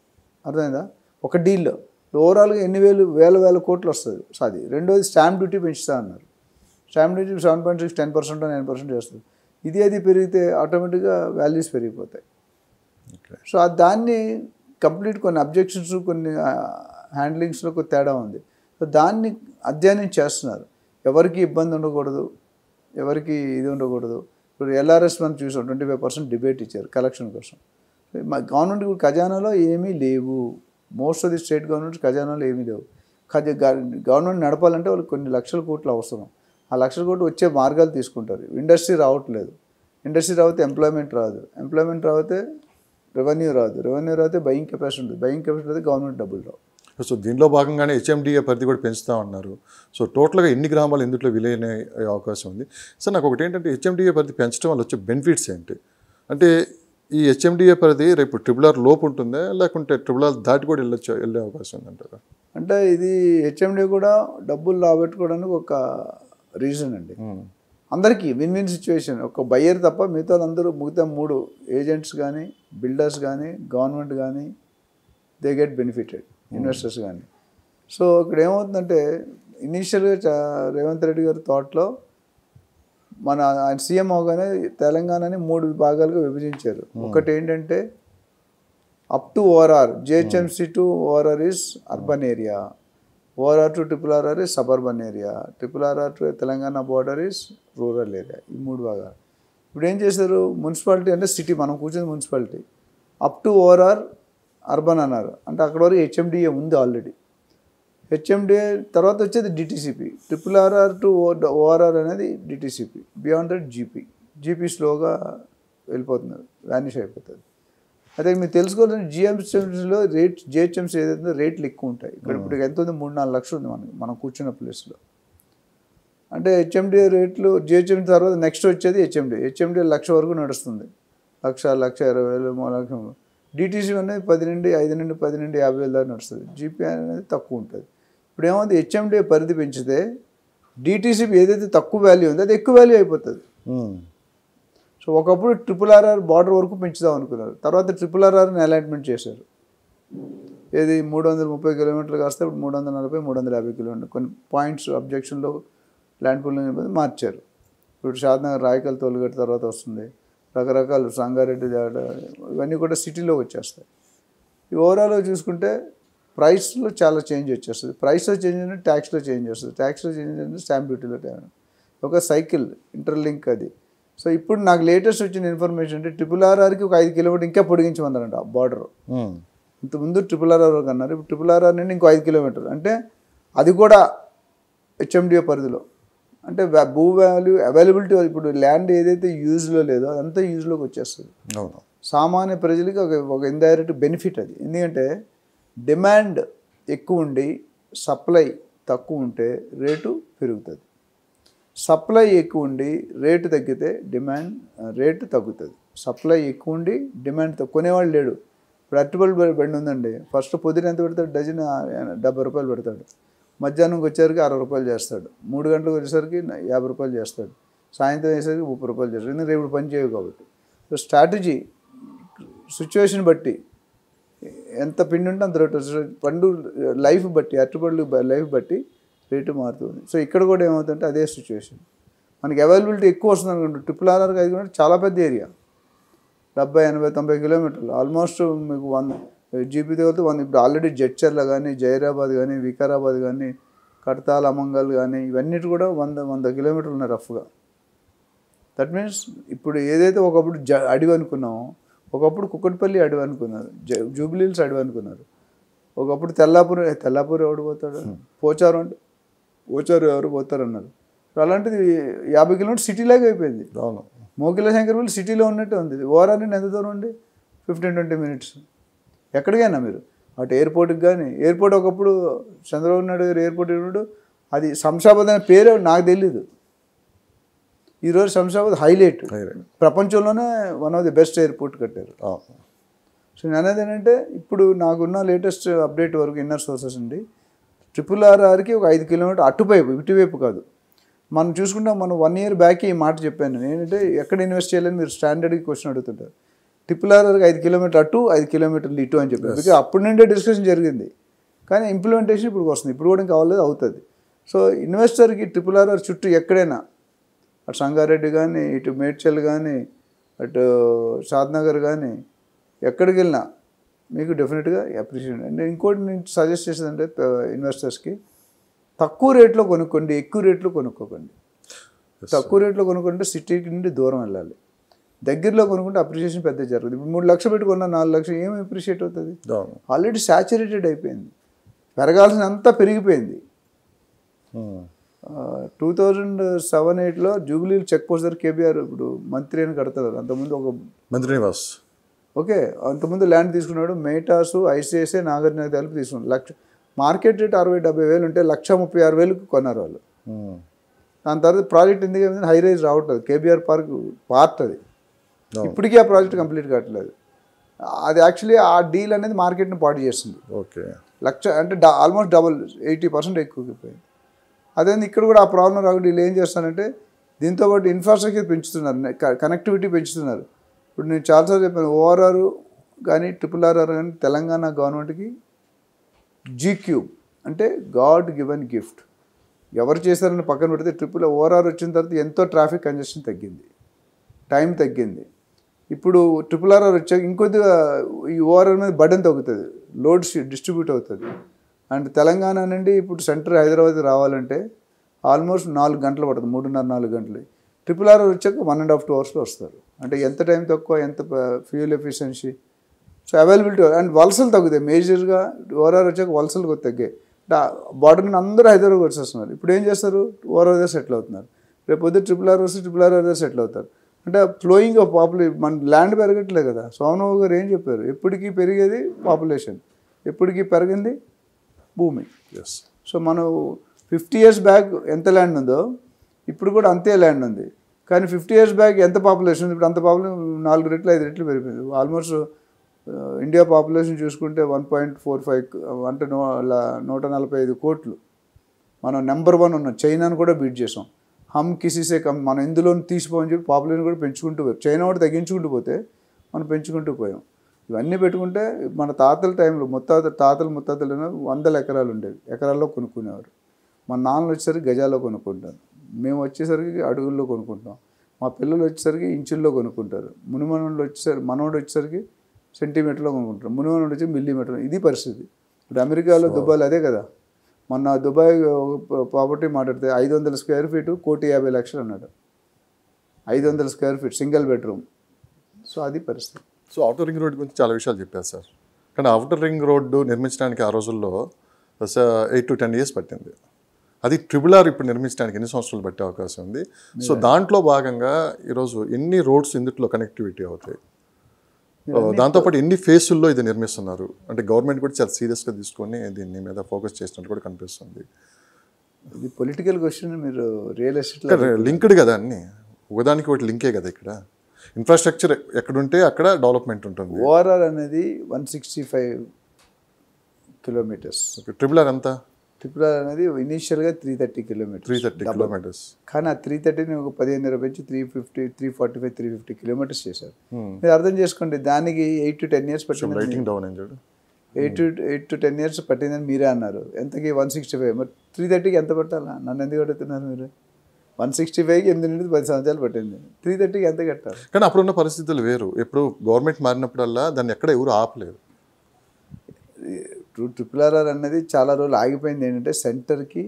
[SPEAKER 2] అర్థమైందా? ఒక డీల్లో ఓవరాల్గా ఎన్ని వేల కోట్లు వస్తుంది. సో అది. రెండోది స్టాంప్ డ్యూటీ పెంచుతా అన్నారు. స్టాంప్ డ్యూటీ 7.6 10% 9% చేస్తుంది. అది పెరిగితే ఆటోమేటిక్గా వాల్యూస్ పెరిగిపోతాయి. సో దాన్ని కంప్లీట్ కొన్ని అబ్జెక్షన్స్ కొన్ని హ్యాండ్లింగ్స్లో ఒక తేడా ఉంది. సో దాన్ని అధ్యయనం చేస్తున్నారు. ఎవరికి ఇబ్బంది ఉండకూడదు, ఎవరికి ఇది ఉండకూడదు. ఇప్పుడు ఎల్ఆర్ఎస్ మనం చూసాం 25% డిబేట్ ఇచ్చారు కలెక్షన్ కోసం. మా గవర్నమెంట్ ఖజానాలో ఏమీ లేవు. Most of the state governments ఖజానాలో ఏమీ లేవు. గవర్నమెంట్ నడపాలంటే వాళ్ళకి కొన్ని లక్షల కోట్లు అవసరం. ఆ లక్షల కోట్లు వచ్చే మార్గాలు తీసుకుంటారు. ఇండస్ట్రీ రావట్లేదు. ఇండస్ట్రీ రాకపోతే ఎంప్లాయ్మెంట్ రాదు. ఎంప్లాయ్మెంట్ రాకపోతే రెవెన్యూ రాదు. రెవెన్యూ రాకపోతే బయింగ్ కెపాసిటీ ఉంటుంది. బయింగ్ కెపాసిటీ అయితే గవర్నమెంట్ డబ్బులు రావు.
[SPEAKER 1] సో దీనిలో భాగంగానే హెచ్ఎండిఏ పరిధి కూడా పెంచుతా ఉన్నారు. సో టోటల్గా ఎన్ని గ్రామాలు ఇందులో విలీన అయ్యే అవకాశం ఉంది? సార్ నాకు ఒకటి ఏంటంటే హెచ్ఎండిఏ పరిధి పెంచడం వల్ల వచ్చే బెనిఫిట్స్ ఏంటి? అంటే ఈ హెచ్ఎండిఏ పరిధి రేపు RRR లోపు ఉంటుందా, లేకుంటే RRR దాటి కూడా వెళ్ళే అవకాశం ఉందంటారా?
[SPEAKER 2] అంటే ఇది హెచ్ఎండిఏ కూడా డబ్బులు రాబెట్టుకోవడానికి ఒక రీజన్ అండి. అందరికీ విన్ విన్ సిచ్యువేషన్. ఒక బయ్యర్ తప్ప మిగతా అందరూ మిగతా 3 ఏజెంట్స్ కానీ, బిల్డర్స్ కానీ, గవర్నమెంట్ కానీ దే గెట్ బెనిఫిటెడ్, ఇన్వెస్టర్స్ కానీ. సో ఇక్కడ ఏమవుతుందంటే ఇనీషియల్గా రేవంత్ రెడ్డి గారి థాట్లో ఆయన సీఎం అవగానే తెలంగాణని 3 భాగాలుగా విభజించారు. ఒకటి ఏంటంటే up to ORR, GHMC to ORR is urban area, ORR to RRR is suburban area, RRR to Telangana border is rural area. ఈ 3 భాగాలు. ఇప్పుడు ఏం చేశారు? మున్సిపాలిటీ అంటే సిటీ, మనం కూర్చుని municipality up to ORR urban అన్నారు. అంటే అక్కడ వరకు హెచ్ఎండిఏ ఉంది ఆల్రెడీ. హెచ్ఎండిఏ తర్వాత వచ్చేది డిటీసీపీ. RRR టు ORR అనేది డిటీసీపీ. బియాండ్ దట్ జీపీ స్లోగా వెళ్ళిపోతున్నారు, వానిష్ అయిపోతుంది. అదే మీరు తెలుసుకోవాలంటే జిహెచ్ఎంసీలో జిహెచ్ఎంసీ ఏదైతే రేట్లు ఎక్కువ ఉంటాయి. ఇక్కడ ఇప్పుడు ఎంత ఉంది? 3-4 లక్షలు ఉంది మనం కూర్చున్న ప్లేస్లో. అంటే హెచ్ఎండిఏ రేట్లు జిహెచ్ఎంసీ తర్వాత నెక్స్ట్ వచ్చేది హెచ్ఎండిఏ 1,00,000 వరకు నడుస్తుంది. 1,20,000 3 లక్షలు. డిటీసీ అనేది 5 నుండి 50,000 దాకా నడుస్తుంది. జీపీ అనేది తక్కువ ఉంటుంది. ఇప్పుడు ఏమవుతుంది? హెచ్ఎండిఏ పరిధి పెంచితే డిటీసీ ఏదైతే తక్కువ వాల్యూ ఉందో అది ఎక్కువ వాల్యూ అయిపోతుంది. సో ఒకప్పుడు RRR బార్డర్ వరకు పెంచుదాం అనుకున్నారు. తర్వాత RRRని అలైన్మెంట్ చేశారు. ఏది 330 కిలోమీటర్లు కాస్తే ఇప్పుడు 340 350 కిలోమీటర్లు. కొన్ని పాయింట్స్ అబ్జెక్షన్లో ల్యాండ్ పూలింగ్ మార్చారు. ఇప్పుడు షాద్నగర్ రాయకల్ తోలుగట్టు తర్వాత వస్తుంది. రకరకాలు సంగారెడ్డి ఇవన్నీ కూడా సిటీలో వచ్చేస్తాయి. ఈ ఓవరాల్గా చూసుకుంటే ప్రైస్లో చాలా చేంజ్ వచ్చేస్తుంది. ప్రైస్లో చేంజ్ అంటే ట్యాక్స్లో చేంజ్ వస్తుంది. ట్యాక్స్లో చేంజ్ అంటే స్టాంప్ డ్యూటీలో ఒక సైకిల్ ఇంటర్లింక్ అది. సో ఇప్పుడు నాకు లేటెస్ట్ వచ్చిన ఇన్ఫర్మేషన్ అంటే RRRకి ఒక 5 కిలోమీటర్ ఇంకా పొడిగించమన్నారంట బార్డర్. ఇంతకుముందు RRR వరకు అన్నారు. ఇప్పుడు RRR నుండి ఇంకో 5 కిలోమీటర్లు. అంటే అది కూడా హెచ్ఎండిఏ పరిధిలో. అంటే భూ వాల్యూ అవైలబిలిటీ ఇప్పుడు ల్యాండ్ ఏదైతే యూజ్లో లేదో అదంతా యూజ్లోకి వచ్చేస్తుంది. సామాన్య ప్రజలకి ఒక ఇండైరెక్ట్ బెనిఫిట్ అది. ఎందుకంటే డిమాండ్ ఎక్కువ ఉండి సప్లై తక్కువ ఉంటే రేటు పెరుగుతుంది. సప్లై ఎక్కువ ఉండి రేటు తగ్గితే రేటు తగ్గుతుంది. సప్లై ఎక్కువ ఉండి డిమాండ్ కొనేవాళ్ళు లేడు. ఇప్పుడు అరటిపళ్ళు బండి ఉందండి, ఫస్ట్ పొద్దున ఎంత పెడతాడు, డజన్ 70 రూపాయలు పెడతాడు, మధ్యాహ్నంకి వచ్చేసరికి 60 రూపాయలు చేస్తాడు, 3 గంటలకు వచ్చేసరికి 50 రూపాయలు చేస్తాడు, సాయంత్రం వేసేసరికి 30 రూపాయలు చేస్తాడు. ఎందుకంటే రేపు పని చేయవు కాబట్టి. సో స్ట్రాటజీ సిచ్యువేషన్ బట్టి ఎంత పిండి ఉంటే అంత రేటు, పండు లైఫ్ బట్టి, అరటిపళ్ళు లైఫ్ బట్టి రేటు మారుతుంది. సో ఇక్కడ కూడా ఏమవుతుందంటే అదే సిచ్యువేషన్. మనకి అవైలబిలిటీ ఎక్కువ వస్తుంది అనుకుంటే ట్రిపుల్ ఆర్ఆర్కి 5 కిలోమీటర్ చాలా పెద్ద ఏరియా, 70, 80, 90 కిలోమీటర్లు, ఆల్మోస్ట్ మీకు 100 జీపీ తగిలితే 100. ఇప్పుడు ఆల్రెడీ జడ్చర్ల కానీ, జైరాబాద్ కానీ, వికారాబాద్ కానీ, కడతాల్, అమంగల్ కానీ, ఇవన్నిటి కూడా 100 కిలోమీటర్లు ఉన్నాయి రఫ్గా. దట్ మీన్స్ ఇప్పుడు ఏదైతే ఒకప్పుడు అడవి అనుకున్నామో, ఒకప్పుడు కుక్కటిపల్లి అడవి అనుకున్నారు, జూబ్లీహిల్స్ అడవి అనుకున్నారు, ఒకప్పుడు తెల్లాపూర్ ఎవడు పోతాడు, పోచారు అంటే పోచారు ఎవరు పోతారన్నారు. అలాంటిది 50 కిలోమీటర్స్ సిటీలాగా అయిపోయింది. మోకిల శంకర్పల్లి సిటీలో ఉన్నట్టు ఉంది. ఓవరాల్ ఎంత దూరం అండి, 15-20 మినిట్స్. ఎక్కడికైనా మీరు అటు ఎయిర్పోర్ట్కి కానీ, ఎయిర్పోర్ట్ ఒకప్పుడు చంద్రబాబు నాయుడు గారు ఎయిర్పోర్ట్ ఉన్నప్పుడు అది శంషాబాద్ అనే పేరే నాకు తెలీదు. ఈరోజు శంషాబాద్ హైలైట్, ప్రపంచంలోనే one of the best airport కట్టారు. సో నేను అనేది ఏంటంటే ఇప్పుడు నాకున్న లేటెస్ట్ అప్డేట్ వరకు ఇన్నర్ సోర్సెస్ అండి, ట్రిపుల్ ఆర్ఆర్కి ఒక 5 కిలోమీటర్ అటువైపు, ఇటువైపు కాదు. మనం చూసుకుంటాం, మనం 1 year బ్యాక్ ఈ మాట చెప్పాను ఏంటంటే ఎక్కడ ఇన్వెస్ట్ చేయాలని మీరు స్టాండర్డ్కి క్వశ్చన్ అడుగుతుంటారు. ట్రిపుల్ ఆర్ఆర్కి 5 కిలోమీటర్ అటు, 5 కిలోమీటర్లు ఇటు అని చెప్పారు. బికాజ్ అప్పుడు నుండే డిస్కషన్ జరిగింది, కానీ ఇంప్లిమెంటేషన్ ఇప్పుడు వస్తుంది, ఇప్పుడు కూడా ఇంకా అవ్వలేదు, అవుతుంది. సో ఇన్వెస్టర్కి ట్రిపుల్ ఆర్ఆర్ చుట్టూ ఎక్కడైనా, అటు సంగారెడ్డి కానీ, ఇటు మేడ్చల్ కానీ, అటు షాద్నగర్ కానీ, ఎక్కడికి వెళ్ళినా మీకు డెఫినెట్గా అప్రిషియేట్. అంటే ఇంకోటి నేను సజెస్ట్ చేసేదంటే ఇన్వెస్టర్స్కి, తక్కువ రేట్లో కొనుక్కోండి, ఎక్కువ రేట్లో కొనుక్కోకండి. తక్కువ రేట్లో కొనుక్కుంటే సిటీకి నుండి దూరం వెళ్ళాలి, దగ్గరలో కొనుక్కుంటే అప్రిషియేషన్ పెద్ద జరుగుతుంది. ఇప్పుడు 3 లక్షలు పెట్టుకున్న 4 లక్షలు ఏమి అప్రిషియేట్ అవుతుంది, ఆల్రెడీ సాచురేటెడ్ అయిపోయింది, పెరగాల్సినంతా పెరిగిపోయింది. 2007-8లో జూబ్లీహిల్స్ చెక్ పోస్ట్ దగ్గర కేబీఆర్ ఇప్పుడు మంత్రి అని కడతారు, అంతకుముందు ఒక
[SPEAKER 1] మంత్రి నివాస్,
[SPEAKER 2] ఓకే, అంతకుముందు ల్యాండ్ తీసుకున్నాడు, మేటాసు, ఐసిఐసిఐ, నాగార్జున కలిపి తీసుకున్నాడు. మార్కెట్ రేట్ 60-70 వేలు ఉంటే 136,000కి కొన్నారు వాళ్ళు. దాని తర్వాత ప్రాజెక్ట్ ఎందుకు హై రైజ్ రావట్లేదు, కేబీఆర్ పార్ట్ అది ఇప్పటికీ ఆ ప్రాజెక్ట్ కంప్లీట్ కావట్లేదు. అది యాక్చువల్లీ ఆ డీల్ అనేది మార్కెట్ని పాడు చేస్తుంది.
[SPEAKER 1] ఓకే,
[SPEAKER 2] 1,00,000 అంటే ఆల్మోస్ట్ డబుల్, 80% ఎక్కువైపోయింది. అదే ఇక్కడ కూడా ఆ ప్రాబ్లం రాకుండా వీళ్ళు ఏం చేస్తారంటే దీంతోపాటు ఇన్ఫ్రాస్ట్రక్చర్ పెంచుతున్నారు, కనెక్టివిటీ పెంచుతున్నారు. ఇప్పుడు నేను చాలాసార్లు చెప్పాను, ఓఆర్ఆర్ కానీ ట్రిపుల్ ఆర్ఆర్ కానీ తెలంగాణ గవర్నమెంట్కి జీక్యూబ్ అంటే గాడ్ గివెన్ గిఫ్ట్. ఎవరు చేశారని పక్కన పెడితే ట్రిపుల్ ఓఆర్ఆర్ వచ్చిన తర్వాత ఎంతో ట్రాఫిక్ కంజెషన్ తగ్గింది, టైం తగ్గింది. ఇప్పుడు ట్రిపుల్ ఆర్ఆర్ వచ్చాక ఇంకొద్దిగా ఈ ఓఆర్ఆర్ మీద బర్డెన్ తగ్గుతుంది, లోడ్ డిస్ట్రిబ్యూట్ అవుతుంది. అండ్ తెలంగాణ నుండి ఇప్పుడు సెంటర్ హైదరాబాద్ రావాలంటే ఆల్మోస్ట్ 4 గంటలు పడుతుంది, 3.5-4 గంటలు. ట్రిపుల్ ఆర్ఆర్ వచ్చాక 1.5-2 అవర్స్లో వస్తారు. అంటే ఎంత టైం తక్కువ, ఎంత fuel efficiency. So availability and వలసలు తగ్గుతాయి మేజర్గా. ఓఆర్ఆర్ వచ్చాక వలసలు కూడా తగ్గాయి. బార్డర్ నుండి అందరూ హైదరాబాద్ వచ్చేస్తున్నారు. ఇప్పుడు ఏం చేస్తారు, ఓఆర్ఆర్ దగ్గర సెటిల్ అవుతున్నారు. రేపు పొద్దు ట్రిపుల్ ఆర్ వస్తే ట్రిపుల్ ఆర్ దగ్గర సెటిల్ అవుతారు. అంటే ఫ్లోయింగ్ ఆఫ్ పాపులేషన్, మన ల్యాండ్ పెరగట్లేదు కదా. సోమరావు గారు ఏం చెప్పారు, ఎప్పటికీ పెరిగేది పాపులేషన్, ఎప్పటికీ పెరిగింది భూమి. సో మనం 50 years బ్యాక్ ఎంత ల్యాండ్ ఉందో ఇప్పుడు కూడా అంతే ల్యాండ్ ఉంది. కానీ 50 years బ్యాక్ ఎంత పాపులేషన్ ఉంది, ఇప్పుడు అంత పాపులేషన్ 4 రెట్లు 5 రెట్లు పెరిగిపోయింది. ఆల్మోస్ట్ ఇండియా పాపులేషన్ చూసుకుంటే 1.45 అంటే 145 కోట్లు. మనం నెంబర్ 1 ఉన్నాం, చైనాను కూడా బీట్ చేసాం. హమ్ కిసీసే కమ్, మనం ఇందులో తీసిపోని చెప్పి పాపులేషన్ కూడా పెంచుకుంటూ పోయాం. చైనా కూడా తగ్గించుకుంటూ పోతే మనం పెంచుకుంటూ పోయాం. ఇవన్నీ పెట్టుకుంటే మన తాతల టైంలో తాతలు ముత్తాతలు 100 ఎకరాలు ఉండేవి, ఎకరాల్లో కొనుక్కునేవారు. మా నాన్నలు వచ్చేసరికి గజాల్లో కొనుక్కుంటారు, మేము వచ్చేసరికి అడుగుల్లో కొనుక్కుంటాం, మా పిల్లలు వచ్చేసరికి ఇంచుల్లో కొనుక్కుంటారు, మనోడు వచ్చేసరికి సెంటీమీటర్లో కొనుక్కుంటారు, మునిమనోడు వచ్చి మిల్లీమీటర్. ఇది పరిస్థితి. ఇప్పుడు అమెరికాలో దుబాయ్లో అదే కదా. మొన్న దుబాయ్ ప్రాపర్టీ మాట్లాడితే 500 square feet 1,50,00,000 అన్నాడు. 500 square feet single bedroom. So అది పరిస్థితి.
[SPEAKER 1] సో అవుటర్ రింగ్ రోడ్ గురించి చాలా విషయాలు చెప్పారు సార్. కానీ అవుటర్ రింగ్ రోడ్డు నిర్మించడానికి ఆ రోజుల్లో 8 to 10 years పట్టింది. అది ట్రిపుల్ ఆర్ ఇప్పుడు నిర్మించడానికి ఎన్ని సంవత్సరాలు పట్టే అవకాశం ఉంది. సో దాంట్లో భాగంగా ఈరోజు ఎన్ని రోడ్స్ ఇందులో కనెక్టివిటీ అవుతాయి, దాంతోపాటు ఎన్ని ఫేసుల్లో ఇది నిర్మిస్తున్నారు అంటే గవర్నమెంట్ కూడా చాలా సీరియస్గా తీసుకొని దీని మీద ఫోకస్ చేసినట్టు కూడా కనిపిస్తుంది.
[SPEAKER 2] ఇది పొలిటికల్ క్వశ్చన్. మీరు రియల్ ఎస్టేట్
[SPEAKER 1] లింక్డ్ కదా, అన్ని ఒకదానికి ఒకటి లింకే కదా. ఇక్కడ ఇన్ఫ్రాస్ట్రక్చర్ ఎక్కడుంటే అక్కడ డెవలప్మెంట్ ఉంటుంది.
[SPEAKER 2] ఓఆర్ఆర్ అనేది 165 కిలోమీటర్స్.
[SPEAKER 1] ట్రిపుల్ ఆర్ ఎంత?
[SPEAKER 2] ట్రిపుల్ ఆర్ అనేది ఇనీషియల్గా 330 కిలోమీటర్స్.
[SPEAKER 1] 330 కిలోమీటర్స్.
[SPEAKER 2] కానీ ఆ 330ని ఒక 15 పెంచి 350, 345, 350 కిలోమీటర్స్ చేశారు. మీరు అర్థం చేసుకోండి, దానికి 8 to 10 years పట్టింది.
[SPEAKER 1] రైటింగ్ డౌన్ అని చూడు.
[SPEAKER 2] 8 to 10 years పట్టిందని మీరే అన్నారు. ఎంతకి 165. మరి 330కి ఎంత పట్టాలా? నన్ను ఎందుకు అడుగుతున్నారు మీరు? 165కి 8 నుండి 10 సంవత్సరాలు పట్టింది. 330కి ఎంత కట్టాలి?
[SPEAKER 1] కానీ అప్పుడున్న పరిస్థితులు వేరు. ఎప్పుడు గవర్నమెంట్ మారినప్పుడల్లా దాన్ని ఎక్కడ ఎవరు ఆపలేదు.
[SPEAKER 2] ట్రిపుల్ ఆర్ఆర్ అనేది చాలా రోజులు ఆగిపోయింది. ఏంటంటే సెంటర్కి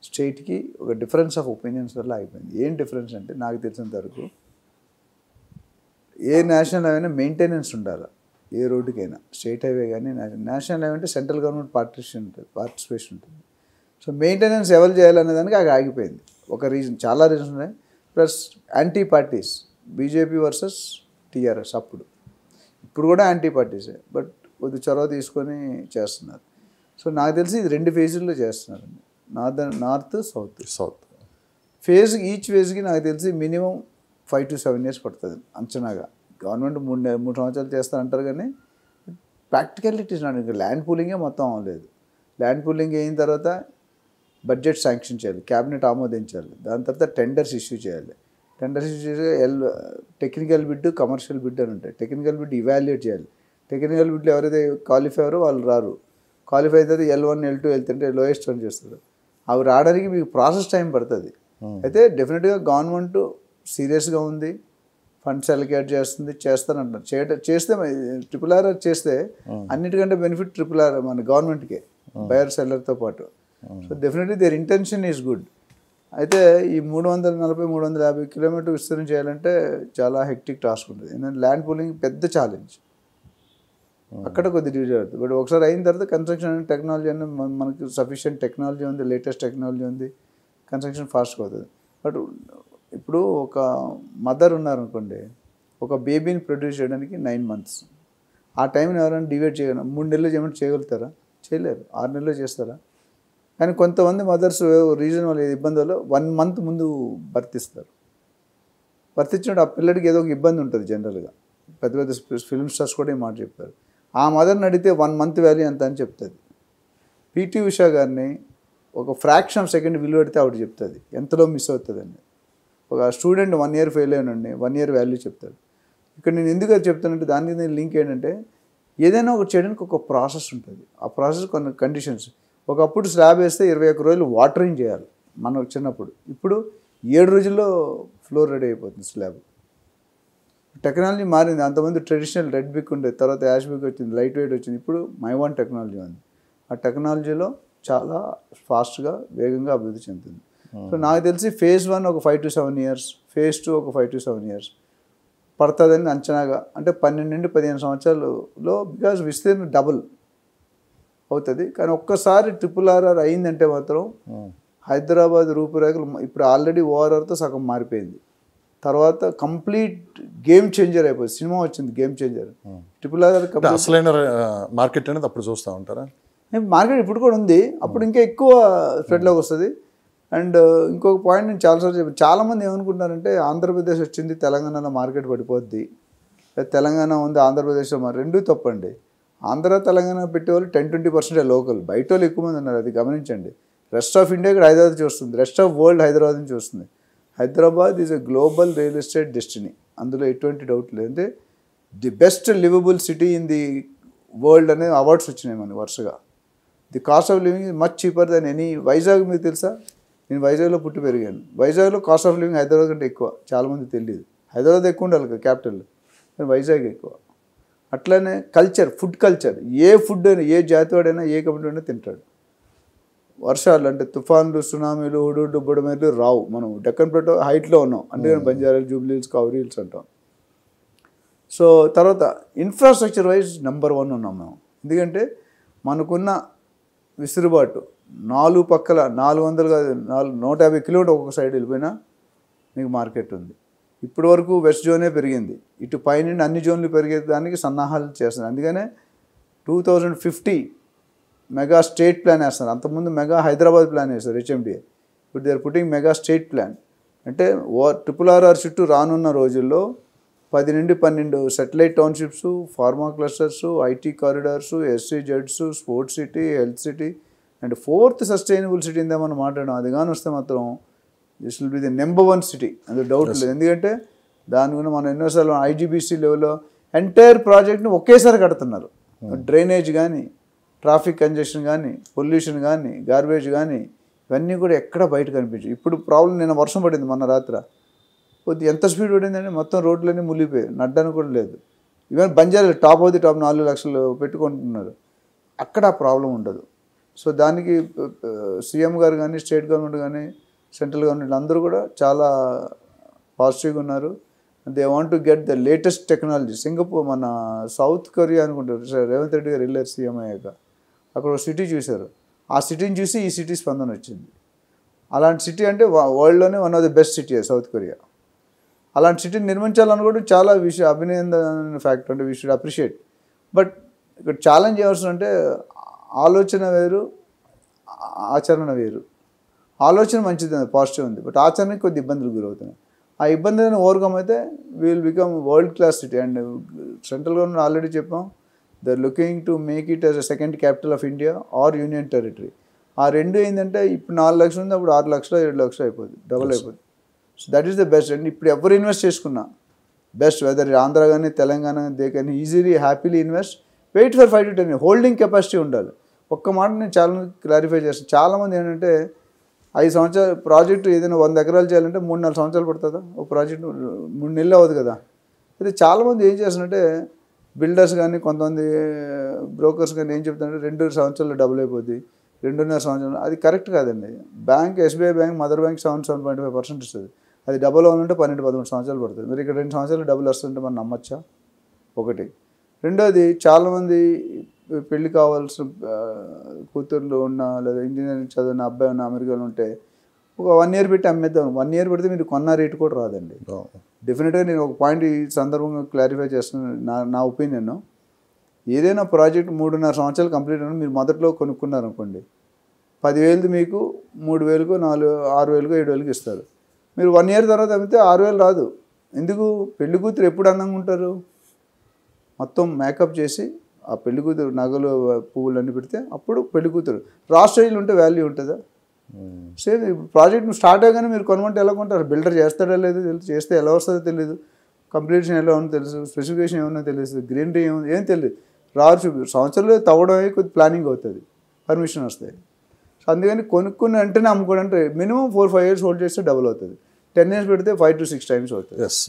[SPEAKER 2] స్టేట్కి ఒక డిఫరెన్స్ ఆఫ్ ఒపీనియన్స్ వల్ల ఆగిపోయింది. ఏం డిఫరెన్స్ అంటే నాకు తెలిసినంత వరకు ఏ నేషనల్ హైవే అయినా మెయింటెనెన్స్ ఉండాలి. ఏ రోడ్డుకైనా స్టేట్ హైవే కానీ నేషనల్ హైవే అంటే సెంట్రల్ గవర్నమెంట్ పార్టిసిపేషన్ ఉంటుంది. సో మెయింటెనెన్స్ ఎవరు చేయాలనే దానికి అది ఆగిపోయింది. ఒక రీజన్, చాలా రీజన్స్ ఉన్నాయి. Plus anti parties, BJP versus TRS. ఇప్పుడు కూడా యాంటీ పార్టీసే, బట్ కొద్ది చొరవ తీసుకొని చేస్తున్నారు. సో నాకు తెలిసి ఇది 2 ఫేజుల్లో చేస్తున్నారండి, నార్త్ సౌత్. ఈచ్ ఫేజ్కి నాకు తెలిసి మినిమం 5 to 7 years పడుతుంది అంచనాగా. గవర్నమెంట్ 3 సంవత్సరాలు చేస్తారంటారు, కానీ ప్రాక్టికాలిటీస్ నాట్. ఇంకా ల్యాండ్ పూలింగే మొత్తం అవ్వలేదు. ల్యాండ్ పూలింగ్ అయిన తర్వాత బడ్జెట్ శాంక్షన్ చేయాలి, క్యాబినెట్ ఆమోదించాలి, దాని తర్వాత టెండర్స్ ఇష్యూ చేయాలి. టెండర్స్ ఇష్యూ చేసి టెక్నికల్ బిడ్, కమర్షియల్ బిడ్ అని ఉంటాయి. టెక్నికల్ బిడ్ ఇవాల్యుయేట్ చేయాలి. టెక్నికల్ బిడ్లు ఎవరైతే క్వాలిఫై అయ్యారో వాళ్ళు రారు. క్వాలిఫై అయితే L1, L2 వెళ్తుంటే లోయెస్ట్ అని చేస్తారు. అవి రావడానికి మీకు ప్రాసెస్ టైం పడుతుంది. అయితే డెఫినెట్గా గవర్నమెంట్ సీరియస్గా ఉంది, ఫండ్స్ అలొకేట్ చేస్తానంటున్నారు. చేస్తే ట్రిపుల్ ఆర్ చేస్తే అన్నిటికంటే బెనిఫిట్ ట్రిపుల్ ఆర్ మన గవర్నమెంట్కే, బయర్ సెల్లర్తో పాటు. So definitely there intention is good. అయితే ఈ 340-350 కిలోమీటర్ విస్తరణ చేయాలంటే చాలా హెక్టిక్ టాస్క్ ఉంటుంది. ఎందుకంటే ల్యాండ్ పూలింగ్ పెద్ద ఛాలెంజ్. అక్కడ కొద్ది డిలే అవుతుంది. బట్ ఒకసారి అయిన తర్వాత కన్స్ట్రక్షన్ టెక్నాలజీ అనేది మనకి సఫిషియెంట్ టెక్నాలజీ ఉంది, లేటెస్ట్ టెక్నాలజీ ఉంది, కన్స్ట్రక్షన్ ఫాస్ట్గా అవుతుంది. బట్ ఇప్పుడు ఒక మదర్ ఉన్నారనుకోండి, ఒక బేబీని ప్రొడ్యూస్ చేయడానికి 9 months. ఆ టైంని ఎవరైనా డివైడ్ చేయగలరు? 3 నెలలు చేయమంటే చేయగలుగుతారా? చేయలేరు. 6 నెలలు చేస్తారా? కానీ కొంతమంది మదర్స్ రీజన్ వల్ల ఇబ్బంది వల్ల 1 month ముందు భర్తిస్తారు. భర్తించినప్పుడు ఆ పిల్లడికి ఏదో ఒక ఇబ్బంది ఉంటుంది. జనరల్గా పెద్ద పెద్ద ఫిల్మ్ స్టార్స్ కూడా ఈ మాట చెప్పారు. ఆ మదర్ని అడిగితే 1 month వాల్యూ ఎంత అని చెప్తుంది. పీటీ ఉషా గారిని ఒక ఫ్రాక్షన్ ఆఫ్ సెకండ్ విలువ పెడితే ఆవిడ చెప్తుంది ఎంతలో మిస్ అవుతుందని. ఒక స్టూడెంట్ 1 year ఫెయిల్ అయినండి 1 year వాల్యూ చెప్తాడు. ఇక్కడ నేను ఎందుకు అది చెప్తానంటే దానికి నేను లింక్ ఏంటంటే ఏదైనా ఒకటి చేయడానికి ఒక ప్రాసెస్ ఉంటుంది. ఆ ప్రాసెస్ కొన్ని కండిషన్స్. ఒకప్పుడు స్లాబ్ వేస్తే 21 రోజులు వాటరింగ్ చేయాలి మనం చిన్నప్పుడు. ఇప్పుడు 7 రోజుల్లో ఫ్లోర్ రెడీ అయిపోతుంది స్లాబ్. టెక్నాలజీ మారింది. అంతమంది ట్రెడిషనల్ రెడ్ బిక్ ఉండేది, తర్వాత యాష్ బిక్ వచ్చింది, లైట్ వెయిట్ వచ్చింది, ఇప్పుడు మైవాన్ టెక్నాలజీ ఉంది. ఆ టెక్నాలజీలో చాలా ఫాస్ట్గా వేగంగా అభివృద్ధి చెందుతుంది. సో నాకు తెలిసి phase 1 ఒక 5 to 7 years, phase 2 ఒక 5 to 7 years పడుతుందని అంచనాగా. అంటే 12 నుండి 15 సంవత్సరాలలో, బికాజ్ విస్తీర్ణ డబుల్ అవుతుంది. కానీ ఒక్కసారి ట్రిపుల్ ఆర్ఆర్ అయిందంటే మాత్రం హైదరాబాద్ రూపురేఖలు ఇప్పుడు ఆల్రెడీ ఓఆర్ఆర్తో సగం మారిపోయింది. తర్వాత కంప్లీట్ గేమ్ చేంజర్ అయిపోయింది. సినిమా వచ్చింది గేమ్ చేంజర్. ట్రిపుల్ ఆర్
[SPEAKER 1] అసలైన మార్కెట్ అనేది అప్పుడు చూస్తూ ఉంటారా?
[SPEAKER 2] మార్కెట్ ఇప్పుడు కూడా ఉంది, అప్పుడు ఇంకా ఎక్కువ స్ప్రెడ్లోకి వస్తుంది. అండ్ ఇంకొక పాయింట్ నేను చాలాసార్లు చెప్పాను. చాలామంది ఏమనుకుంటున్నారంటే ఆంధ్రప్రదేశ్ వచ్చింది తెలంగాణలో మార్కెట్ పడిపోద్ది, తెలంగాణ ఉంది ఆంధ్రప్రదేశ్లో రెండూ తప్పండి. ఆంధ్ర తెలంగాణ పెట్టేవాళ్ళు 10-20% లోకల్, బయట వాళ్ళు ఎక్కువ మంది ఉన్నారు. అది గమనించండి. రెస్ట్ ఆఫ్ ఇండియా ఇక్కడ హైదరాబాద్ చూస్తుంది, రెస్ట్ ఆఫ్ వరల్డ్ హైదరాబాద్ నుంచి చూస్తుంది. Hyderabad is a global real estate destiny, అందులో ఎటువంటి డౌట్ లేదు. అంటే the best livable city in the world అనే అవార్డ్స్ వచ్చినాయి మనకి వరుసగా. The cost of living is much cheaper than any. Vizag మీకు తెలుసా? నేను వైజాగ్లో పుట్టి పెరిగాను. వైజాగ్లో కాస్ట్ ఆఫ్ లివింగ్ హైదరాబాద్ కంటే ఎక్కువ. చాలామంది తెలియదు. హైదరాబాద్ ఎక్కువ ఉండాలి కదా క్యాపిటల్, కానీ వైజాగ్ ఎక్కువ. అట్లనే కల్చర్, ఫుడ్ కల్చర్, ఏ ఫుడ్ అయినా, ఏ జాతి వాడైనా, ఏ కమ్యూనిటీ అయినా తింటాడు. వర్షాలు అంటే తుఫాన్లు, సునామీలు, హుడుడు బుడమేలు రావు. మనం డెక్కన్ ప్లేటో హైట్లో ఉన్నాం, అందుకని బంజారాలు, జూబ్లీ హిల్స్, కౌరీ హిల్స్ అంటాం. సో తర్వాత ఇన్ఫ్రాస్ట్రక్చర్ వైజ్ నెంబర్ 1 ఉన్నాం మేము. ఎందుకంటే మనకున్న విసురుబాటు 4 పక్కల 400 కాదు 150 కిలోమీటర్ ఒక్కొక్క సైడ్ వెళ్ళిపోయినా మీకు మార్కెట్ ఉంది. ఇప్పటి వరకు వెస్ట్ జోనే పెరిగింది, ఇటు పైనుండి అన్ని జోన్లు పెరిగేదానికి సన్నాహాలు చేస్తున్నారు. అందుకనే 2050 మెగా స్టేట్ ప్లాన్ వేస్తున్నారు. అంతకుముందు మెగా హైదరాబాద్ ప్లాన్ వేస్తారు HMDA. ఇప్పుడు they are putting mega state plan. అంటే ట్రిపుల్ ఆర్ఆర్ చుట్టూ రానున్న రోజుల్లో 10 నుండి 12 satellite townships, pharma clusters, IT corridors, SCZs, sports city, health city and 4th sustainable city ఇందా మనం మాట్లాడడం. అది కానీ వస్తే మాత్రం this will be the number 1 city, అందులో డౌట్ లేదు. ఎందుకంటే దాని గురించి మనం ఎన్నోసార్లు IGBC లెవెల్లో ఎంటైర్ ప్రాజెక్ట్ని ఒకేసారి కడుతున్నారు. డ్రైనేజ్ కానీ, ట్రాఫిక్ కంజెషన్ కానీ, పొల్యూషన్ కానీ, గార్బేజ్ కానీ ఇవన్నీ కూడా ఎక్కడ బయట కనిపించవు. ఇప్పుడు ప్రాబ్లం, నిన్న వర్షం పడింది మొన్న రాత్రి, కొద్ది ఎంత స్పీడ్ పడిందంటే మొత్తం రోడ్లన్నీ మునిగిపోయాయి, నడ్డానికి కూడా లేదు. ఈవెన్ బంజారా టాప్ 4 లక్షలు పెట్టుకుంటున్నారు, అక్కడ ఆ ప్రాబ్లం ఉండదు. సో దానికి సీఎం గారు కానీ, స్టేట్ గవర్నమెంట్ కానీ, సెంట్రల్ గవర్నమెంట్ అందరూ కూడా చాలా పాజిటివ్గా ఉన్నారు. They want to get the latest technology. Singapore, మన సౌత్ కొరియా అనుకుంటారు, రేవంత్ రెడ్డి గారు వెళ్ళారు సీఎం అయ్యాక, అక్కడ ఒక సిటీ చూశారు. ఆ సిటీని చూసి ఈ సిటీ స్పందన వచ్చింది. అలాంటి సిటీ అంటే వరల్డ్లోనే one of the best city South Korea. అలాంటి సిటీని నిర్మించాలనుకోవడం చాలా అభినందన ఫ్యాక్ట్, అంటే వీ షుడ్ అప్రిషియేట్. బట్ ఇక్కడ ఛాలెంజ్ చేయాల్సిందంటే ఆలోచన వేరు, ఆచరణ వేరు. ఆలోచన మంచిది, పాజిటివ్ ఉంది, బట్ ఆచరణకి కొద్ది ఇబ్బందులు గురవుతున్నాయి. ఆ ఇబ్బందులను ఓవర్కమ్ అయితే will become world class city. And central government already చెప్పాం, they are looking to make it as a second capital of India or union territory. ఆ రెండు ఏంటంటే ఇప్పుడు 4 లక్షలు ఉంది, అప్పుడు 6 లక్షలు 7 లక్షలు అయిపోతుంది, డబుల్ అయిపోతుంది. So that is the best. And ఇప్పుడు ఎవరు ఇన్వెస్ట్ చేసుకున్నా బెస్ట్, వెదర్ ఆంధ్ర కానీ Telangana, they can easily happily invest. Wait for 5 to 10 years. Holding capacity ఉండాలి. ఒక్క మాట నేను చాలా క్లారిఫై చేస్తాను. చాలామంది ఏంటంటే 5 సంవత్సరాలు ప్రాజెక్టు ఏదైనా 100 ఎకరాలు చేయాలంటే 3-4 సంవత్సరాలు పడుతుందా? ఒక ప్రాజెక్టు 3 నెలలు అవ్వదు కదా. అయితే చాలామంది ఏం చేస్తారంటే బిల్డర్స్ కానీ, కొంతమంది బ్రోకర్స్ కానీ ఏం చెప్తారంటే 2 సంవత్సరాలు డబుల్ అయిపోద్ది, 2.5 సంవత్సరాలు. అది కరెక్ట్ కాదండి. Bank, SBI bank, mother bank 7.5% ఇస్తుంది. అది డబుల్ అవ్వాలంటే 12-13 సంవత్సరాలు పడుతుంది. మరి ఇక్కడ 2 సంవత్సరాలు డబుల్ వస్తుంటే మనం నమ్మచ్చా? ఒకటి. రెండోది, చాలామంది పెళ్ళి కావాల్సిన కూతుర్లు ఉన్న, లేదా ఇంజనీరింగ్ చదివిన అబ్బాయి ఉన్న అమెరికాలో ఉంటే ఒక 1 year పెట్టి అమ్మేద్దాం. 1 year పెడితే మీరు కొన్న రేటు కూడా రాదండి. డెఫినెట్గా నేను ఒక పాయింట్ ఈ సందర్భంగా క్లారిఫై చేస్తున్నాను. నా ఒపీనియన్, ఏదైనా ప్రాజెక్ట్ 3.5 సంవత్సరాలు కంప్లీట్ అయినా మీరు మొదట్లో కొనుక్కున్నారు అనుకోండి, 10,000 మీకు 3,000కో 6,000కో 7,000కో ఇస్తారు. మీరు 1 year తర్వాత అమ్మితే 6,000 రాదు. ఎందుకు? పెళ్లి కూతురు ఎప్పుడు అందంగా ఉంటారు? మొత్తం మేకప్ చేసి ఆ పెళ్లి కూతురు నగలు, పువ్వులు అన్నీ పెడితే అప్పుడు పెళ్లి కూతురు. రా స్టేజ్లో ఉంటే వాల్యూ ఉంటుందా? సేమ్ ప్రాజెక్ట్ స్టార్ట్ అయ్యాగానే మీరు కొనమంటే ఎలా కొంటారు? బిల్డర్ చేస్తాడో లేదో తెలుసు, చేస్తే ఎలా వస్తుందో తెలియదు, కంప్లీషన్ ఎలా ఉందో తెలుసు, స్పెసిఫికేషన్ ఏమన్నా తెలుసు, గ్రీనరీ ఏం తెలియదు. సంవత్సరాలు తవ్వడమే కొద్ది ప్లానింగ్ అవుతుంది, పర్మిషన్ వస్తాయి. సో అందుకని కొనుక్కుని వెంటనే అమ్ముకోవడం అంటే మినిమం 4-5 years హోల్డ్ చేస్తే డబుల్ అవుతుంది. 10 years పెడితే 5 to 6 times అవుతుంది.
[SPEAKER 1] ఎస్,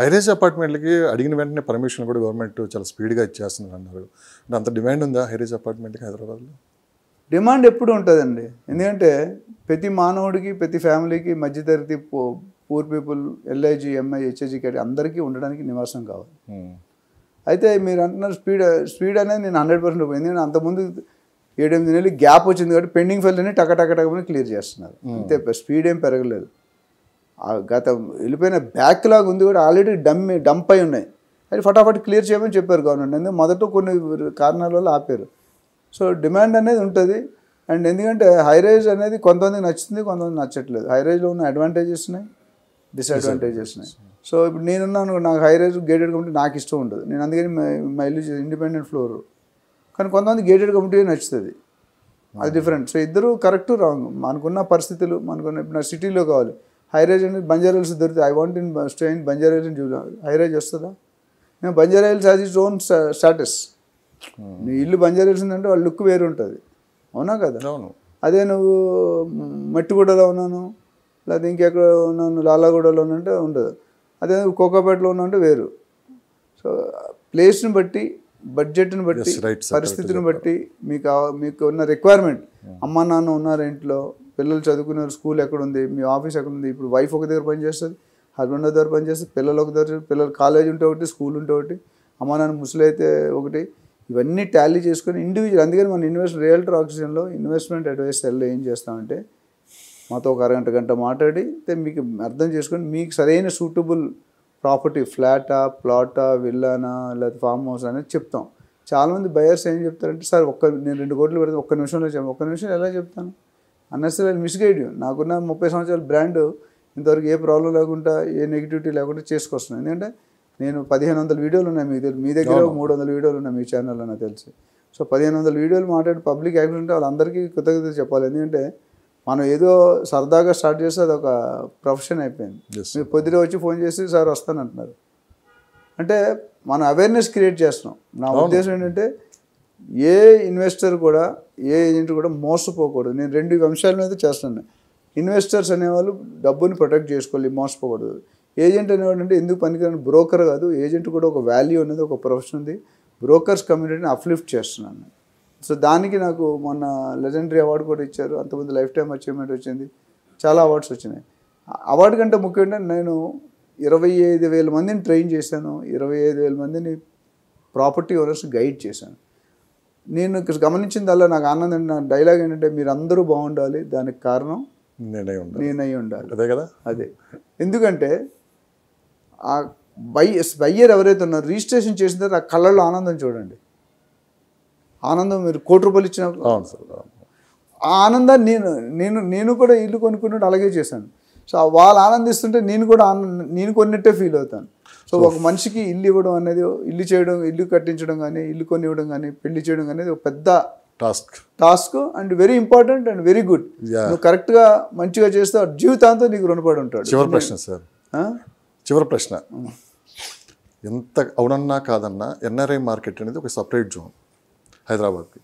[SPEAKER 1] హైరేజ్ అపార్ట్మెంట్లకి అడిగిన వెంటనే పర్మిషన్ కూడా గవర్నమెంట్ చాలా స్పీడ్గా ఇచ్చేస్తుంది అన్నారు. అంత డిమాండ్ ఉందా హైరేజ్ అపార్ట్మెంట్కి హైదరాబాద్లో?
[SPEAKER 2] డిమాండ్ ఎప్పుడు ఉంటుందండి. ఎందుకంటే ప్రతి మానవుడికి, ప్రతి ఫ్యామిలీకి, మధ్యతరగతి, poor people, LIG, MI, HIG category అందరికీ ఉండడానికి నివాసం కావాలి. అయితే మీరు అంటున్నారు స్పీడ్ అనేది నేను 100% ఎందుకంటే అంతకుముందు 7-8 నెలలు గ్యాప్ వచ్చింది కాబట్టి పెండింగ్ ఫైల్ని టకటకటకమని క్లియర్ చేస్తున్నారు. అంతే, స్పీడ్ ఏం పెరగలేదు. గత వెళ్ళిపోయిన బ్యాక్ లాగా ఉంది కూడా ఆల్రెడీ డంప్ అయి ఉన్నాయి. అది ఫటాఫట్ క్లియర్ చేయమని చెప్పారు గవర్నమెంట్. ఎందుకంటే మొదట కొన్ని కారణాల వల్ల ఆపారు. సో డిమాండ్ అనేది ఉంటుంది. అండ్ ఎందుకంటే హైరేజ్ అనేది కొంతమందికి నచ్చుతుంది, కొంతమంది నచ్చట్లేదు. హైరేజ్లో ఉన్న అడ్వాంటేజెస్ ఉన్నాయి, డిసడ్వాంటేజెస్ ఉన్నాయి. సో ఇప్పుడు నేనున్నాను, నాకు హైరేజ్ గేటెడ్ కమ్యూనిటీ నాకు ఇష్టం ఉండదు. నేను అందుకని మా ఇల్లు ఇండిపెండెంట్ ఫ్లోర్. కానీ కొంతమంది గేటెడ్ కమ్యూనిటీ నచ్చుతుంది, అది డిఫరెంట్. సో ఇద్దరు కరెక్ట్ రాంగ్, మనకున్న పరిస్థితులు, మనకున్న ఇప్పుడు నా సిటీలో కావాలి హైరేజ్ అనేది. బంజారా హిల్స్ దొరికితే I want in stay in Banjara hills చూడాలి, హైరేజ్ వస్తుందా? నేను Banjara hills has its own status. నీ ఇల్లు బంజారా హిల్స్ ఉందంటే వాళ్ళ లుక్ వేరు ఉంటుంది, అవునా కదా? అదే నువ్వు మట్టిగూడలో ఉన్నాను, లేదా ఇంకెక్కడ ఉన్నాను, లాలాగూడలో ఉన్నంటే ఉండదు. అదే కోకాపేటలో ఉన్నామంటే వేరు. సో ప్లేస్ని బట్టి, బడ్జెట్ని బట్టి, పరిస్థితిని బట్టి, మీకు ఉన్న రిక్వైర్మెంట్. అమ్మ నాన్న ఉన్నారు ఇంట్లో, పిల్లలు చదువుకున్నారు, స్కూల్ ఎక్కడుంది, మీ ఆఫీస్ ఎక్కడుంది. ఇప్పుడు వైఫ్ ఒక దగ్గర పనిచేస్తుంది, హస్బెండ్ ఒక దగ్గర పనిచేస్తుంది, పిల్లలు ఒక దగ్గర, పిల్లలు కాలేజ్ ఉంటే ఒకటి, స్కూల్ ఉంటే ఒకటి, అమ్మ నాన్న ముసలి అయితే ఒకటి. ఇవన్నీ టాలీ చేసుకొని ఇండివిజువల్. అందుకని మన రియల్టర్ ఆక్సిజన్లో ఇన్వెస్ట్మెంట్ అడ్వైస్ సెల్లో ఏం చేస్తామంటే మాతో ఒక గంట మాట్లాడి మీకు అర్థం చేసుకొని మీకు సరైన సూటబుల్ ప్రాపర్టీ, ఫ్లాటా, ప్లాటా, విల్లానా, లేదా ఫామ్ హౌస్ అనేది చెప్తాం. చాలామంది బయర్స్ ఏం చెప్తారంటే, సార్ నేను 2 కోట్లు పెడితే 1 నిమిషంలో చెప్పాను. 1 నిమిషం ఎలా చెప్తాను? Unnecessary misguide you. నాకున్న 30 సంవత్సరాల బ్రాండ్ ఇంతవరకు ఏ ప్రాబ్లం లేకుండా, ఏ నెగిటివిటీ లేకుండా చేసుకొస్తున్నాను. ఎందుకంటే నేను 1500 వీడియోలు ఉన్నాయి మీకు తెలుసు, మీ దగ్గర 300 వీడియోలు ఉన్నాయి మీ ఛానల్లో నాకు తెలిసి. సో 1500 వీడియోలు మాట్లాడి పబ్లిక్ యాక్షన్ ఉంటే వాళ్ళందరికీ కృతజ్ఞత చెప్పాలి. ఎందుకంటే మనం ఏదో సరదాగా స్టార్ట్ చేస్తే అది ఒక ప్రొఫెషన్ అయిపోయింది. మీరు పొద్దున వచ్చి ఫోన్ చేసి సార్ వస్తానంటున్నారు అంటే మనం అవేర్నెస్ క్రియేట్ చేస్తున్నాం. నా ఉద్దేశం ఏంటంటే ఏ ఇన్వెస్టర్ కూడా ఏ ఏజెంట్ కూడా మోసపోకూడదు. నేను 2 అంశాల మీద చేస్తున్నాను. ఇన్వెస్టర్స్ అనేవాళ్ళు డబ్బుని ప్రొటెక్ట్ చేసుకోవాలి, మోసపోకూడదు. ఏజెంట్ అనేవాడు అంటే ఎందుకు పనికిరాని బ్రోకర్ కాదు. ఏజెంట్ కూడా ఒక వాల్యూ అనేది ఒక ప్రొఫెషన్ ఉంది. బ్రోకర్స్ కమ్యూనిటీని అప్లిఫ్ట్ చేస్తున్నాను. సో దానికి నాకు మొన్న లెజెండరీ అవార్డు కూడా ఇచ్చారు. అంతకుముందు లైఫ్ టైమ్ అచీవ్మెంట్ వచ్చింది, చాలా అవార్డ్స్ వచ్చినాయి. అవార్డు కంటే ముఖ్యంగా నేను 25,000 మందిని ట్రైన్ చేశాను, 25,000 మందిని ప్రాపర్టీ ఓనర్స్ గైడ్ చేశాను. నేను గమనించిందల్లా నాకు ఆనందం, నా డైలాగ్ ఏంటంటే మీరు అందరూ బాగుండాలి, దానికి కారణం నేనై ఉండాలి.
[SPEAKER 1] అదే కదా,
[SPEAKER 2] అదే. ఎందుకంటే ఆ బయ్యర్ ఎవరైతే ఉన్నారో రిజిస్ట్రేషన్ చేసిన తర్వాత ఆ కళ్ళల్లో ఆనందం చూడండి. ఆనందం మీరు ₹1,00,00,000 ఇచ్చిన ఆ ఆనందాన్ని నేను కూడా ఇల్లు కొనుక్కున్నట్టు అలాగే చేశాను. సో వాళ్ళు ఆనందిస్తుంటే నేను కొన్నట్టే ఫీల్ అవుతాను. సో ఒక మనిషికి ఇల్లు ఇవ్వడం అనేది, ఇల్లు చేయడం, ఇల్లు కట్టించడం కానీ, ఇల్లు కొని ఇవ్వడం కానీ, పెళ్లి చేయడం అనేది ఒక పెద్ద task and very important and very good. నువ్వు కరెక్ట్గా మంచిగా చేస్తే జీవితాంతం నీకు రుణపడి ఉంటాడు.
[SPEAKER 1] చివరి ప్రశ్న సార్, చివరి ప్రశ్న. ఎంత అవునన్నా కాదన్నా ఎన్ఆర్ఐ మార్కెట్ అనేది ఒక సపరేట్ జోన్ హైదరాబాద్కి.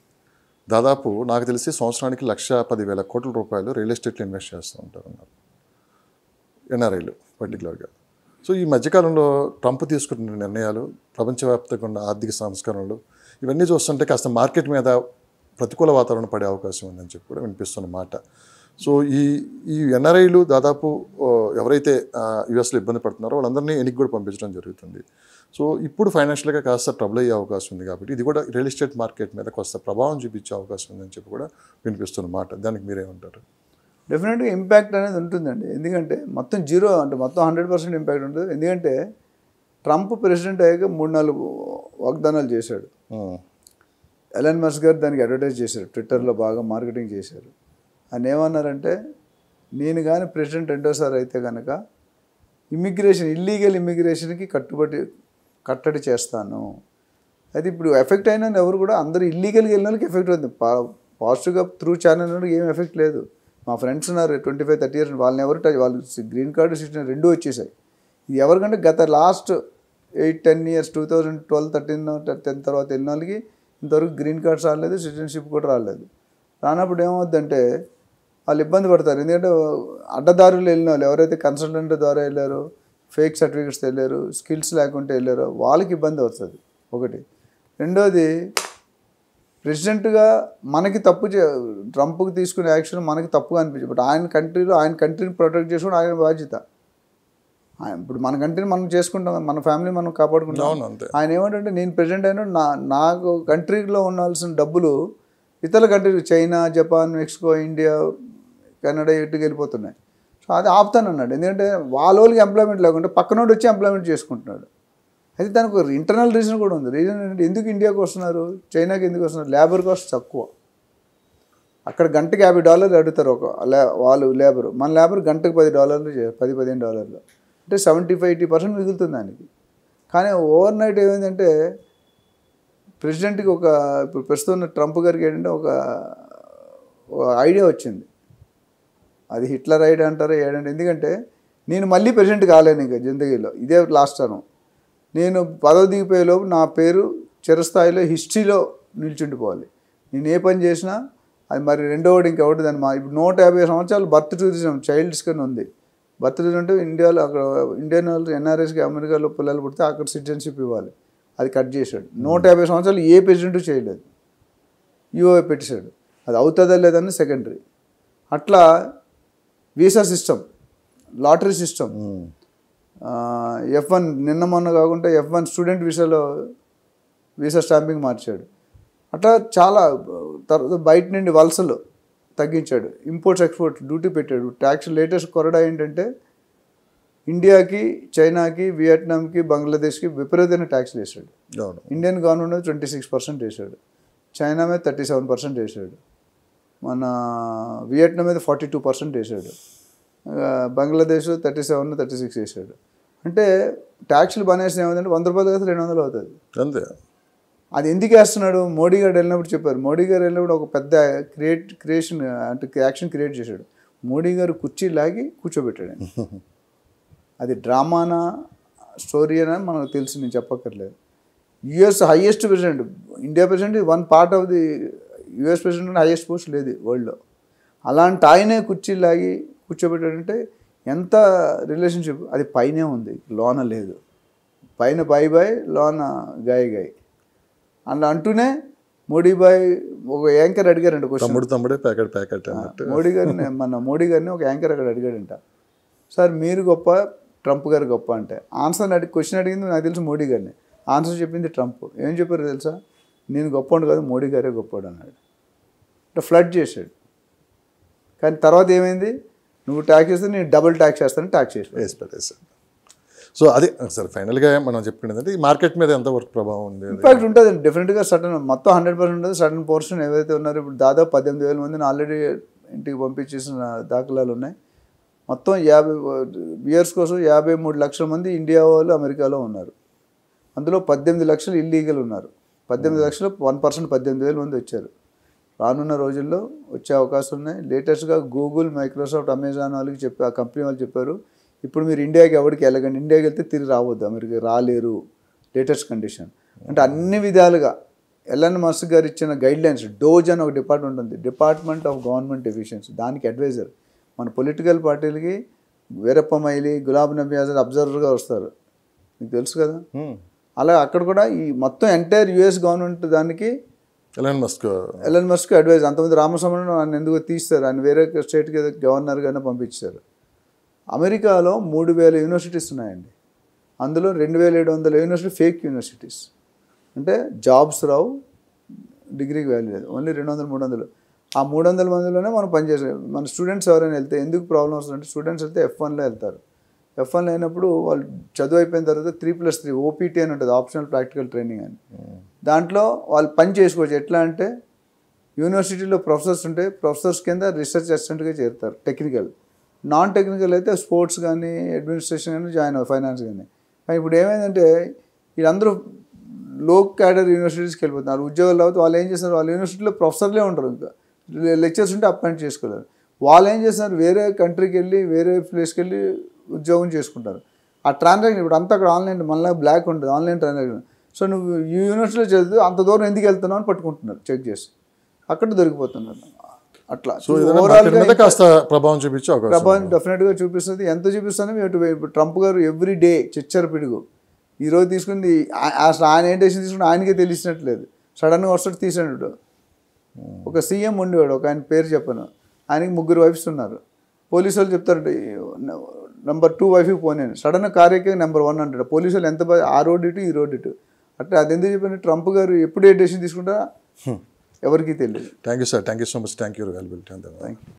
[SPEAKER 1] దాదాపు నాకు తెలిసి సంవత్సరానికి 1,10,000 కోట్ల రూపాయలు రియల్ ఎస్టేట్లో ఇన్వెస్ట్ చేస్తూ ఉంటారు అన్నారు ఎన్ఆర్ఐలు పర్టికులర్గా. సో ఈ మధ్యకాలంలో ట్రంప్ తీసుకున్న నిర్ణయాలు, ప్రపంచవ్యాప్తంగా ఉన్న ఆర్థిక సంస్కరణలు, ఇవన్నీ చూస్తుంటే కాస్త మార్కెట్ మీద ప్రతికూల వాతావరణం పడే అవకాశం ఉందని చెప్పి కూడా వినిపిస్తున్న మాట. సో ఈ ఎన్ఆర్ఐలు దాదాపు ఎవరైతే యుఎస్లో ఇబ్బంది పడుతున్నారో వాళ్ళందరినీ వెనక్కి కూడా పంపించడం జరుగుతుంది. సో ఇప్పుడు ఫైనాన్షియల్గా కాస్త ట్రబుల్ అయ్యే అవకాశం ఉంది కాబట్టి ఇది కూడా రియల్ ఎస్టేట్ మార్కెట్ మీద కాస్త ప్రభావం చూపించే అవకాశం ఉందని చెప్పి కూడా వినిపిస్తున్న మాట. దానికి మీరేమంటారు?
[SPEAKER 2] డెఫినెట్గా ఇంపాక్ట్ అనేది ఉంటుందండి. ఎందుకంటే మొత్తం 0 అంటే మొత్తం 100% ఇంపాక్ట్ ఉంటుంది. ఎందుకంటే ట్రంప్ ప్రెసిడెంట్ అయ్యాక 3-4 వాగ్దానాలు చేశాడు. ఎలన్ మస్క్ గారు దానికి అడ్వర్టైజ్ చేశారు, ట్విట్టర్లో బాగా మార్కెటింగ్ చేశారు. ఆయన ఏమన్నారంటే నేను కానీ ప్రెసిడెంట్ రెండోసారి అయితే కనుక ఇల్లీగల్ ఇమ్మిగ్రేషన్కి కట్టడి చేస్తాను. అయితే ఇప్పుడు ఎఫెక్ట్ అయినా ఎవరు కూడా అందరూ ఇల్లీగల్గా వెళ్ళిన వాళ్ళకి ఎఫెక్ట్ అవుతుంది. పాజిటివ్గా త్రూ ఛానల్ ఏం ఎఫెక్ట్ లేదు. మా ఫ్రెండ్స్ ఉన్నారు 25-30 years, వాళ్ళని ఎవరు వాళ్ళు గ్రీన్ కార్డు సిటిజన్ 2 వచ్చేసాయి. ఇది ఎవరికంటే గత లాస్ట్ 8-10 years 2012-13 తర్వాత వెళ్ళిన వాళ్ళకి ఇంతవరకు గ్రీన్ కార్డ్స్ రాలేదు, సిటిజన్షిప్ కూడా రాలేదు. రానప్పుడు ఏమవుద్దంటే వాళ్ళు ఇబ్బంది పడతారు. ఎందుకంటే అడ్డదారులు వెళ్ళిన వాళ్ళు ఎవరైతే కన్సల్టెంట్ ద్వారా వెళ్ళారో, ఫేక్ సర్టిఫికేట్స్ వెళ్ళారు, స్కిల్స్ లేకుంటే వెళ్ళారో వాళ్ళకి ఇబ్బంది వస్తుంది ఒకటి. రెండోది ప్రెసిడెంట్గా మనకి ట్రంప్కి తీసుకునే యాక్షన్ మనకి తప్పుగా అనిపించింది. బట్ ఆయన కంట్రీని ప్రొటెక్ట్ చేసుకోవడం ఆయన బాధ్యత. ఇప్పుడు మన కంట్రీని మనం చేసుకుంటాం, మన ఫ్యామిలీ మనం కాపాడుకుంటాం. ఆయన ఏమంటే నేను ప్రెసిడెంట్ అయినా నాకు కంట్రీలో ఉండాల్సిన డబ్బులు ఇతర కంట్రీలు China, Japan, Mexico, India, Canada ఇటుకు వెళ్ళిపోతున్నాయి. సో అది ఆపుతానన్నాడు. ఎందుకంటే వాళ్ళకి ఎంప్లాయ్మెంట్ లేకుంటే పక్కనోడు వచ్చి ఎంప్లాయ్మెంట్ చేసుకుంటున్నాడు. అయితే దానికి ఒక ఇంటర్నల్ రీజన్ కూడా ఉంది. రీజన్ ఏంటంటే ఎందుకు ఇండియాకి వస్తున్నారు, చైనాకి ఎందుకు వస్తున్నారు? లేబర్ కాస్ట్ తక్కువ. అక్కడ గంటకి $50 అడుగుతారు వాళ్ళు లేబరు. మన లేబర్ గంటకు $10, $10-15 అంటే 75-80% మిగులుతుంది దానికి. కానీ ఓవర్ నైట్ ఏమైందంటే ప్రెసిడెంట్కి ఇప్పుడు ప్రస్తుతం ట్రంప్ గారికి ఏంటంటే ఒక ఐడియా వచ్చింది. అది హిట్లర్ ఐడియా అంటారు ఏంటంటే, ఎందుకంటే నేను మళ్ళీ ప్రెసిడెంట్ కాలేను ఇంకా జిందగీలో, ఇదే లాస్ట్ టర్మ్. నేను పదవి దిగిపోయేలోపు నా పేరు చిరస్థాయిలో హిస్టరీలో నిల్చుండిపోవాలి. నేను ఏ పని చేసినా అది మరి రెండోవాడు ఇంకెవడు దాన్ని ఇప్పుడు 150 సంవత్సరాలు బర్త్ టూరిజం చైల్డ్స్ కానీ ఉంది. బర్త్ టూరిజం అంటే ఇండియాలో అక్కడ ఇండియన్ వాళ్ళు ఎన్ఆర్ఎస్కి అమెరికాలో పిల్లలు పుడితే అక్కడ సిటిజన్షిప్ ఇవ్వాలి, అది కట్ చేశాడు. 150 సంవత్సరాలు ఏ ప్రెసిడెంట్ చేయలేదు, యూఓ పెట్టేశాడు. అది అవుతుందా లేదని సెకండరీ. అట్లా visa system, lottery system, F1 నిన్న మొన్న కాకుండా F1 స్టూడెంట్ వీసా స్టాంపింగ్ మార్చాడు. అట్లా చాలా. తర్వాత బయట నుండి వలసలు తగ్గించాడు, ఇంపోర్ట్స్ ఎక్స్పోర్ట్స్ డ్యూటీ పెట్టాడు, ట్యాక్స్. లేటెస్ట్ కొరడా ఏంటంటే ఇండియాకి, చైనాకి, వియట్నాంకి, బంగ్లాదేశ్కి విపరీతమైన ట్యాక్స్లు వేసాడు. ఇండియన్ గవర్నమెంట్ 26% వేసాడు, చైనా మీద 37% వేసాడు, మన వియట్నాం మీద 42% వేసాడు, బంగ్లాదేశ్ 37-36 వేసాడు. అంటే ట్యాక్స్లు బనేసిన ఏమైందంటే 100 రూపాయలు కదా 200 అవుతుంది.
[SPEAKER 1] అంతే.
[SPEAKER 2] అది ఎందుకు వేస్తున్నాడు? మోడీ గారు వెళ్ళినప్పుడు చెప్పారు. మోడీ గారు వెళ్ళినప్పుడు ఒక పెద్ద క్రియేషన్ అంటే యాక్షన్ క్రియేట్ చేశాడు. మోడీ గారు కుర్చీ లాగి కూర్చోబెట్టాడు ఆయన. అది డ్రామానా స్టోరీ అని మనకు తెలుసు, నేను చెప్పక్కర్లేదు. US highest president, India president one part of the US president highest post లేదు వరల్డ్లో. అలాంటి ఆయనే కుర్చీ లాగి కూర్చోబెట్టాడంటే ఎంత రిలేషన్షిప్. అది పైనే ఉంది, లోన లేదు. పైన బాయ్ బాయ్, లోన గాయ్ గాయ్ అలా అంటూనే మోడీ బాయ్ ఒక యాంకర్ అడిగారంట క్వశ్చన్.
[SPEAKER 1] తమ్ముడే ప్యాకెట్ అన్నట్టు.
[SPEAKER 2] మోడీ గారిని ఒక యాంకర్ అక్కడ అడిగాడంట, సార్ మీరు గొప్ప ట్రంప్ గారు గొప్ప అంటే. క్వశ్చన్ అడిగింది నాకు తెలిసి మోడీ గారిని, ఆన్సర్ చెప్పింది ట్రంప్. ఏం చెప్పారు తెలుసా? నేను గొప్పవాడు కాదు, మోడీ గారే గొప్పవాడు అన్నాడు. అంటే ఫ్లడ్ చేశాడు. కానీ తర్వాత ఏమైంది? నువ్వు ట్యాక్స్ చేస్తే నేను డబుల్ ట్యాక్స్ చేస్తాను, ట్యాక్స్
[SPEAKER 1] చేస్తాను. సో అది సార్ ఫైనల్గా మనం చెప్పుకునేది అంటే ఈ మార్కెట్ మీద ఎంతవరకు ప్రభావం ఉంది?
[SPEAKER 2] ఇంపాక్ట్ ఉంటుంది డెఫినెట్గా. సడన్ మొత్తం 100% ఉంటుంది. సడన్ పోర్షన్ ఏవైతే ఉన్నారో ఇప్పుడు దాదాపు 18,000 మందిని ఆల్రెడీ ఇంటికి పంపించేసిన దాఖలాలు ఉన్నాయి. మొత్తం 50 ఇయర్స్ కోసం 53 లక్షల మంది ఇండియా వాళ్ళు అమెరికాలో ఉన్నారు. అందులో 18 లక్షలు ఇల్లీగల్ ఉన్నారు. 18 లక్షలు 1% 18,000 మంది వచ్చారు. రానున్న రోజుల్లో వచ్చే అవకాశం ఉన్నాయి. లేటెస్ట్గా గూగుల్, మైక్రోసాఫ్ట్, అమెజాన్ వాళ్ళకి చెప్పి ఆ కంపెనీ వాళ్ళు చెప్పారు, ఇప్పుడు మీరు ఇండియాకి ఎవరికి వెళ్ళకండి, ఇండియాకి వెళ్తే తిరిగి రావద్దు, అమెరికా రాలేరు. లేటెస్ట్ కండిషన్ అంటే అన్ని విధాలుగా ఎలన్ మస్క్ గారు ఇచ్చిన గైడ్లైన్స్. డోజ్ అని ఒక డిపార్ట్మెంట్ ఉంది, డిపార్ట్మెంట్ ఆఫ్ గవర్నమెంట్ ఎఫిషియన్సీ, దానికి అడ్వైజర్. మన పొలిటికల్ పార్టీలకి వీరప్ప మొయిలీ, గులాబ్ నబీ ఆజాద్ అబ్జర్వర్గా వస్తారు, మీకు తెలుసు కదా. అలా అక్కడ కూడా ఈ మొత్తం ఎంటైర్ యుఎస్ గవర్నమెంట్ దానికి ఎలన్ మస్క్ అడ్వైజ్. అంతమంది రామస్వామిని ఆయన ఎందుకు తీస్తారు, ఆయన వేరే స్టేట్కి గవర్నర్గానే పంపించారు. అమెరికాలో 3,000 యూనివర్సిటీస్ ఉన్నాయండి. అందులో 2,700 యూనివర్సిటీ ఫేక్ యూనివర్సిటీస్. అంటే జాబ్స్ రావు, డిగ్రీకి వాల్యూ లేదు, ఓన్లీ 200-300. ఆ 300 మందిలోనే మనం పనిచేసే మన స్టూడెంట్స్ ఎవరైనా వెళ్తే ఎందుకు ప్రాబ్లం వస్తుందంటే, స్టూడెంట్స్ వెళ్తే F1లో వెళ్తారు. F1లో అయినప్పుడు వాళ్ళు చదువు అయిపోయిన తర్వాత 3+3 ఓపీటీ అని ఉంటుంది, ఆప్షనల్ ప్రాక్టికల్ ట్రైనింగ్ అని. దాంట్లో వాళ్ళు పని చేసుకోవచ్చు. ఎట్లా అంటే యూనివర్సిటీలో ప్రొఫెసర్స్ ఉంటే ప్రొఫెసర్స్ కింద రీసెర్చ్ అసిస్టెంట్గా చేరుతారు. టెక్నికల్, నాన్ టెక్నికల్ అయితే స్పోర్ట్స్ కానీ అడ్మినిస్ట్రేషన్ కానీ జాయిన్ అవ్వాలి, ఫైనాన్స్ కానీ. కానీ ఇప్పుడు ఏమైందంటే వీళ్ళందరూ లో క్యాడర్ యూనివర్సిటీస్కి వెళ్ళిపోతున్నారు. ఉద్యోగాలు రావచ్చు. వాళ్ళు ఏం చేస్తున్నారు, వాళ్ళ యూనివర్సిటీలో ప్రొఫెసర్లే ఉంటారు, ఇంకా లెక్చర్స్ ఉంటే అపాయింట్ చేసుకోలేరు. వాళ్ళు ఏం చేస్తున్నారు, వేరే కంట్రీకి వెళ్ళి వేరే ప్లేస్కి వెళ్ళి ఉద్యోగం చేసుకుంటారు. ఆ ట్రాన్సాక్షన్ ఇప్పుడు అంతా అక్కడ ఆన్లైన్, మళ్ళీ బ్లాక్ ఉంటుంది, ఆన్లైన్ ట్రాన్సాక్షన్. సో నువ్వు ఈ యూనివర్సిటీలో చదివితే అంత దూరం ఎందుకు వెళ్తున్నావు అని పట్టుకుంటున్నారు, చెక్ చేసి అక్కడ దొరికిపోతున్నారు. అట్లా
[SPEAKER 1] ఓవరాల్గా కాస్త ప్రభావం చూపించే
[SPEAKER 2] ప్రభావం డెఫినెట్గా చూపిస్తుంది. ఎంత చూపిస్తుంది ఇప్పుడు ట్రంప్ గారు ఎవ్రీ డే చిచ్చర పిడుగు. ఈరోజు తీసుకుంది అసలు ఆయన ఏం డెసిషన్ తీసుకుంటే ఆయనకే తెలిసినట్లేదు, సడన్గా వస్తాడు తీసాడు. ఒక సీఎం ఉండేవాడు, ఒక ఆయన పేరు చెప్పను, ఆయనకి 3 వైఫ్స్ ఉన్నారు. పోలీసు వాళ్ళు చెప్తారు నెంబర్ 2 వైఫ్కి పోనీ, సడన్గా కార్ ఎక్కి నెంబర్ 1 అంటాడు. పోలీసు వాళ్ళు ఎంత ఆ రోడ్ ఇటు ఈ రోడ్ ఇటు. అంటే అది ఎందుకు చెప్పిన ట్రంప్ గారు ఎప్పుడు ఏ డెసిషన్ తీసుకుంటా ఎవరికి తెలియదు.
[SPEAKER 1] Thank you sir, thank you so much, thank you.